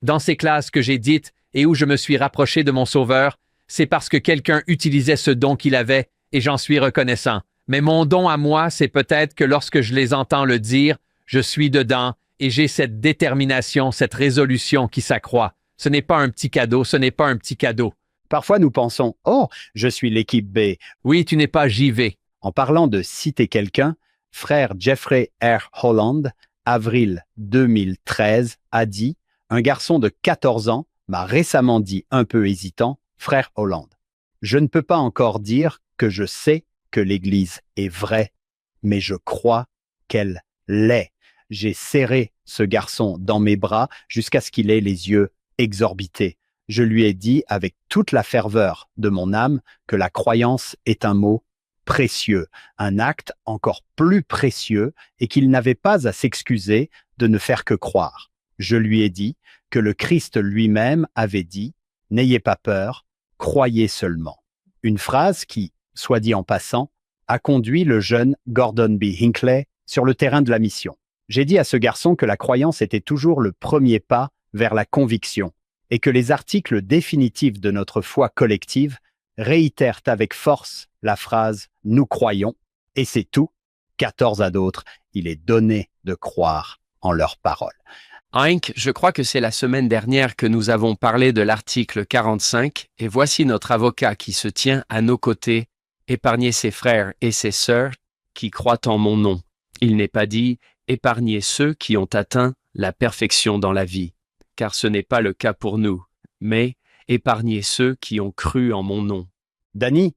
Dans ces classes que j'ai dites et où je me suis rapproché de mon Sauveur, c'est parce que quelqu'un utilisait ce don qu'il avait, et j'en suis reconnaissant. Mais mon don à moi, c'est peut-être que lorsque je les entends le dire, je suis dedans, et j'ai cette détermination, cette résolution qui s'accroît. Ce n'est pas un petit cadeau, ce n'est pas un petit cadeau. Parfois, nous pensons « Oh, je suis l'équipe B ». Oui, tu n'es pas JV. En parlant de citer quelqu'un, frère Jeffrey R. Holland, avril 2013, a dit « Un garçon de 14 ans m'a récemment dit un peu hésitant, frère Holland, je ne peux pas encore dire que je sais que l'Église est vraie, mais je crois qu'elle l'est. » J'ai serré ce garçon dans mes bras jusqu'à ce qu'il ait les yeux exorbités. Je lui ai dit avec toute la ferveur de mon âme que la croyance est un mot précieux, un acte encore plus précieux et qu'il n'avait pas à s'excuser de ne faire que croire. Je lui ai dit que le Christ lui-même avait dit « N'ayez pas peur, croyez seulement ». Une phrase qui, soit dit en passant, a conduit le jeune Gordon B. Hinckley sur le terrain de la mission. J'ai dit à ce garçon que la croyance était toujours le premier pas vers la conviction et que les articles définitifs de notre foi collective réitèrent avec force la phrase « Nous croyons » et c'est tout. 14 à d'autres, il est donné de croire en leurs paroles. Hank, je crois que c'est la semaine dernière que nous avons parlé de l'article 45 et voici notre avocat qui se tient à nos côtés. Épargnez ses frères et ses sœurs qui croient en mon nom. Il n'est pas dit « Épargnez ceux qui ont atteint la perfection dans la vie », car ce n'est pas le cas pour nous, mais épargnez ceux qui ont cru en mon nom. Danny,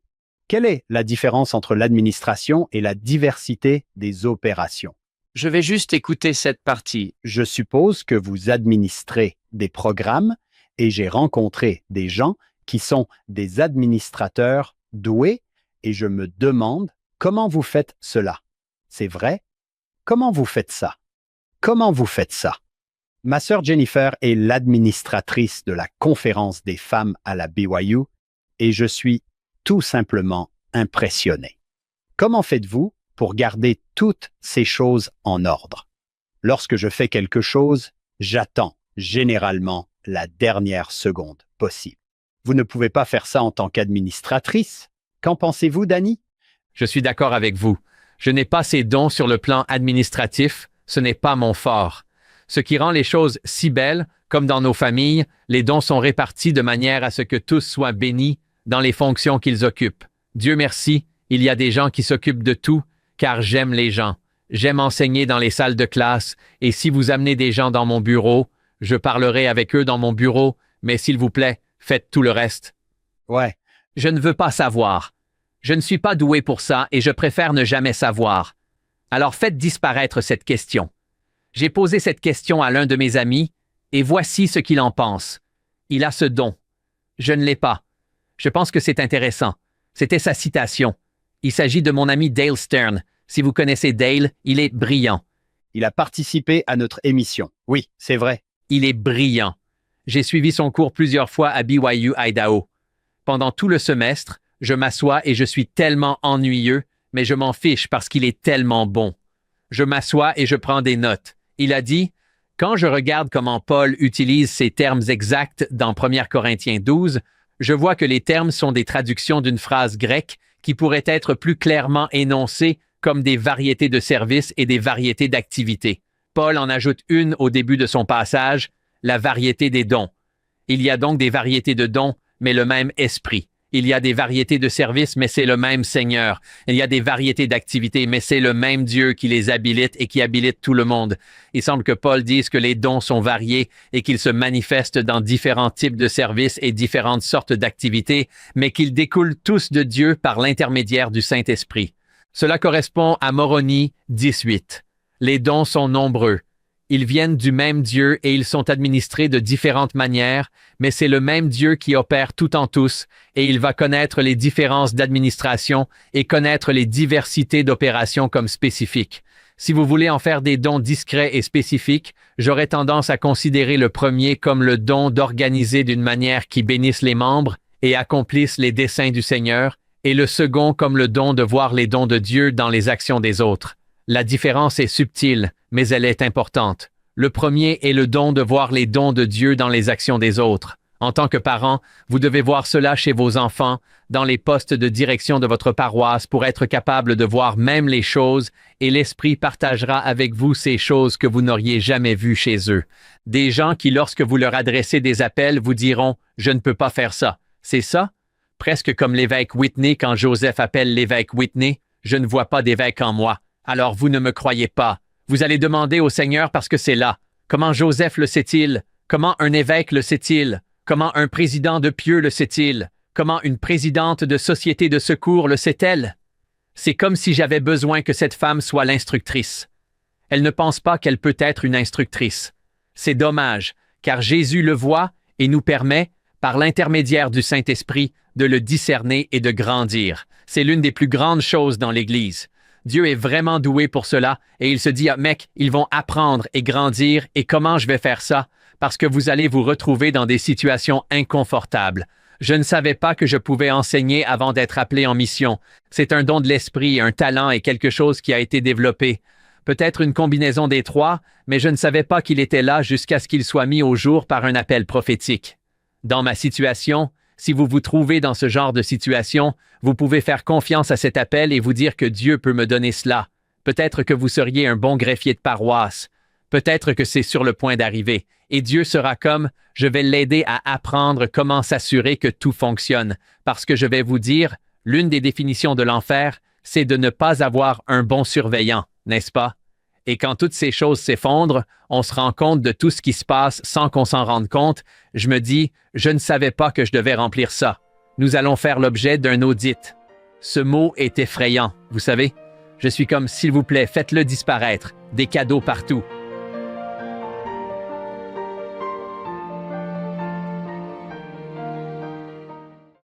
quelle est la différence entre l'administration et la diversité des opérations? Je vais juste écouter cette partie. Je suppose que vous administrez des programmes et j'ai rencontré des gens qui sont des administrateurs doués et je me demande comment vous faites cela. C'est vrai? Comment vous faites ça? Comment vous faites ça? Ma sœur Jennifer est l'administratrice de la conférence des femmes à la BYU et je suis tout simplement impressionné. Comment faites-vous pour garder toutes ces choses en ordre? Lorsque je fais quelque chose, j'attends généralement la dernière seconde possible. Vous ne pouvez pas faire ça en tant qu'administratrice. Qu'en pensez-vous, Danny? Je suis d'accord avec vous. Je n'ai pas ces dons sur le plan administratif, ce n'est pas mon fort. Ce qui rend les choses si belles, comme dans nos familles, les dons sont répartis de manière à ce que tous soient bénis dans les fonctions qu'ils occupent. Dieu merci, il y a des gens qui s'occupent de tout, car j'aime les gens. J'aime enseigner dans les salles de classe, et si vous amenez des gens dans mon bureau, je parlerai avec eux dans mon bureau, mais s'il vous plaît, faites tout le reste. Ouais. Je ne veux pas savoir. Je ne suis pas doué pour ça et je préfère ne jamais savoir. Alors faites disparaître cette question. J'ai posé cette question à l'un de mes amis, et voici ce qu'il en pense. Il a ce don. Je ne l'ai pas. Je pense que c'est intéressant. C'était sa citation. Il s'agit de mon ami Dale Stern. Si vous connaissez Dale, il est brillant. Il a participé à notre émission. Oui, c'est vrai. Il est brillant. J'ai suivi son cours plusieurs fois à BYU, Idaho. Pendant tout le semestre, je m'assois et je suis tellement ennuyeux, mais je m'en fiche parce qu'il est tellement bon. Je m'assois et je prends des notes. Il a dit, « Quand je regarde comment Paul utilise ces termes exacts dans 1 Corinthiens 12, je vois que les termes sont des traductions d'une phrase grecque qui pourrait être plus clairement énoncée comme des variétés de services et des variétés d'activités. Paul en ajoute une au début de son passage, la variété des dons. Il y a donc des variétés de dons, mais le même esprit. Il y a des variétés de services, mais c'est le même Seigneur. Il y a des variétés d'activités, mais c'est le même Dieu qui les habilite et qui habilite tout le monde. Il semble que Paul dise que les dons sont variés et qu'ils se manifestent dans différents types de services et différentes sortes d'activités, mais qu'ils découlent tous de Dieu par l'intermédiaire du Saint-Esprit. Cela correspond à Moroni 18. Les dons sont nombreux. Ils viennent du même Dieu et ils sont administrés de différentes manières, mais c'est le même Dieu qui opère tout en tous et il va connaître les différences d'administration et connaître les diversités d'opérations comme spécifiques. Si vous voulez en faire des dons discrets et spécifiques, j'aurais tendance à considérer le premier comme le don d'organiser d'une manière qui bénisse les membres et accomplisse les desseins du Seigneur, et le second comme le don de voir les dons de Dieu dans les actions des autres. La différence est subtile, mais elle est importante. Le premier est le don de voir les dons de Dieu dans les actions des autres. En tant que parent, vous devez voir cela chez vos enfants, dans les postes de direction de votre paroisse pour être capable de voir même les choses, et l'Esprit partagera avec vous ces choses que vous n'auriez jamais vues chez eux. Des gens qui, lorsque vous leur adressez des appels, vous diront « Je ne peux pas faire ça ». C'est ça? Presque comme l'évêque Whitney quand Joseph appelle l'évêque Whitney « Je ne vois pas d'évêque en moi, alors vous ne me croyez pas ». Vous allez demander au Seigneur parce que c'est là. Comment Joseph le sait-il? Comment un évêque le sait-il? Comment un président de pieux le sait-il? Comment une présidente de société de secours le sait-elle? C'est comme si j'avais besoin que cette femme soit l'instructrice. Elle ne pense pas qu'elle peut être une instructrice. C'est dommage, car Jésus le voit et nous permet, par l'intermédiaire du Saint-Esprit, de le discerner et de grandir. C'est l'une des plus grandes choses dans l'Église. Dieu est vraiment doué pour cela et il se dit « Ah mec, ils vont apprendre et grandir et comment je vais faire ça? Parce que vous allez vous retrouver dans des situations inconfortables. Je ne savais pas que je pouvais enseigner avant d'être appelé en mission. C'est un don de l'esprit, un talent et quelque chose qui a été développé. Peut-être une combinaison des trois, mais je ne savais pas qu'il était là jusqu'à ce qu'il soit mis au jour par un appel prophétique. Dans ma situation, si vous vous trouvez dans ce genre de situation, vous pouvez faire confiance à cet appel et vous dire que Dieu peut me donner cela. Peut-être que vous seriez un bon greffier de paroisse. Peut-être que c'est sur le point d'arriver. Et Dieu sera comme, je vais l'aider à apprendre comment s'assurer que tout fonctionne. Parce que je vais vous dire, l'une des définitions de l'enfer, c'est de ne pas avoir un bon surveillant, n'est-ce pas? Et quand toutes ces choses s'effondrent, on se rend compte de tout ce qui se passe sans qu'on s'en rende compte. Je me dis, je ne savais pas que je devais remplir ça. Nous allons faire l'objet d'un audit. Ce mot est effrayant, vous savez? Je suis comme, s'il vous plaît, faites-le disparaître. Des cadeaux partout.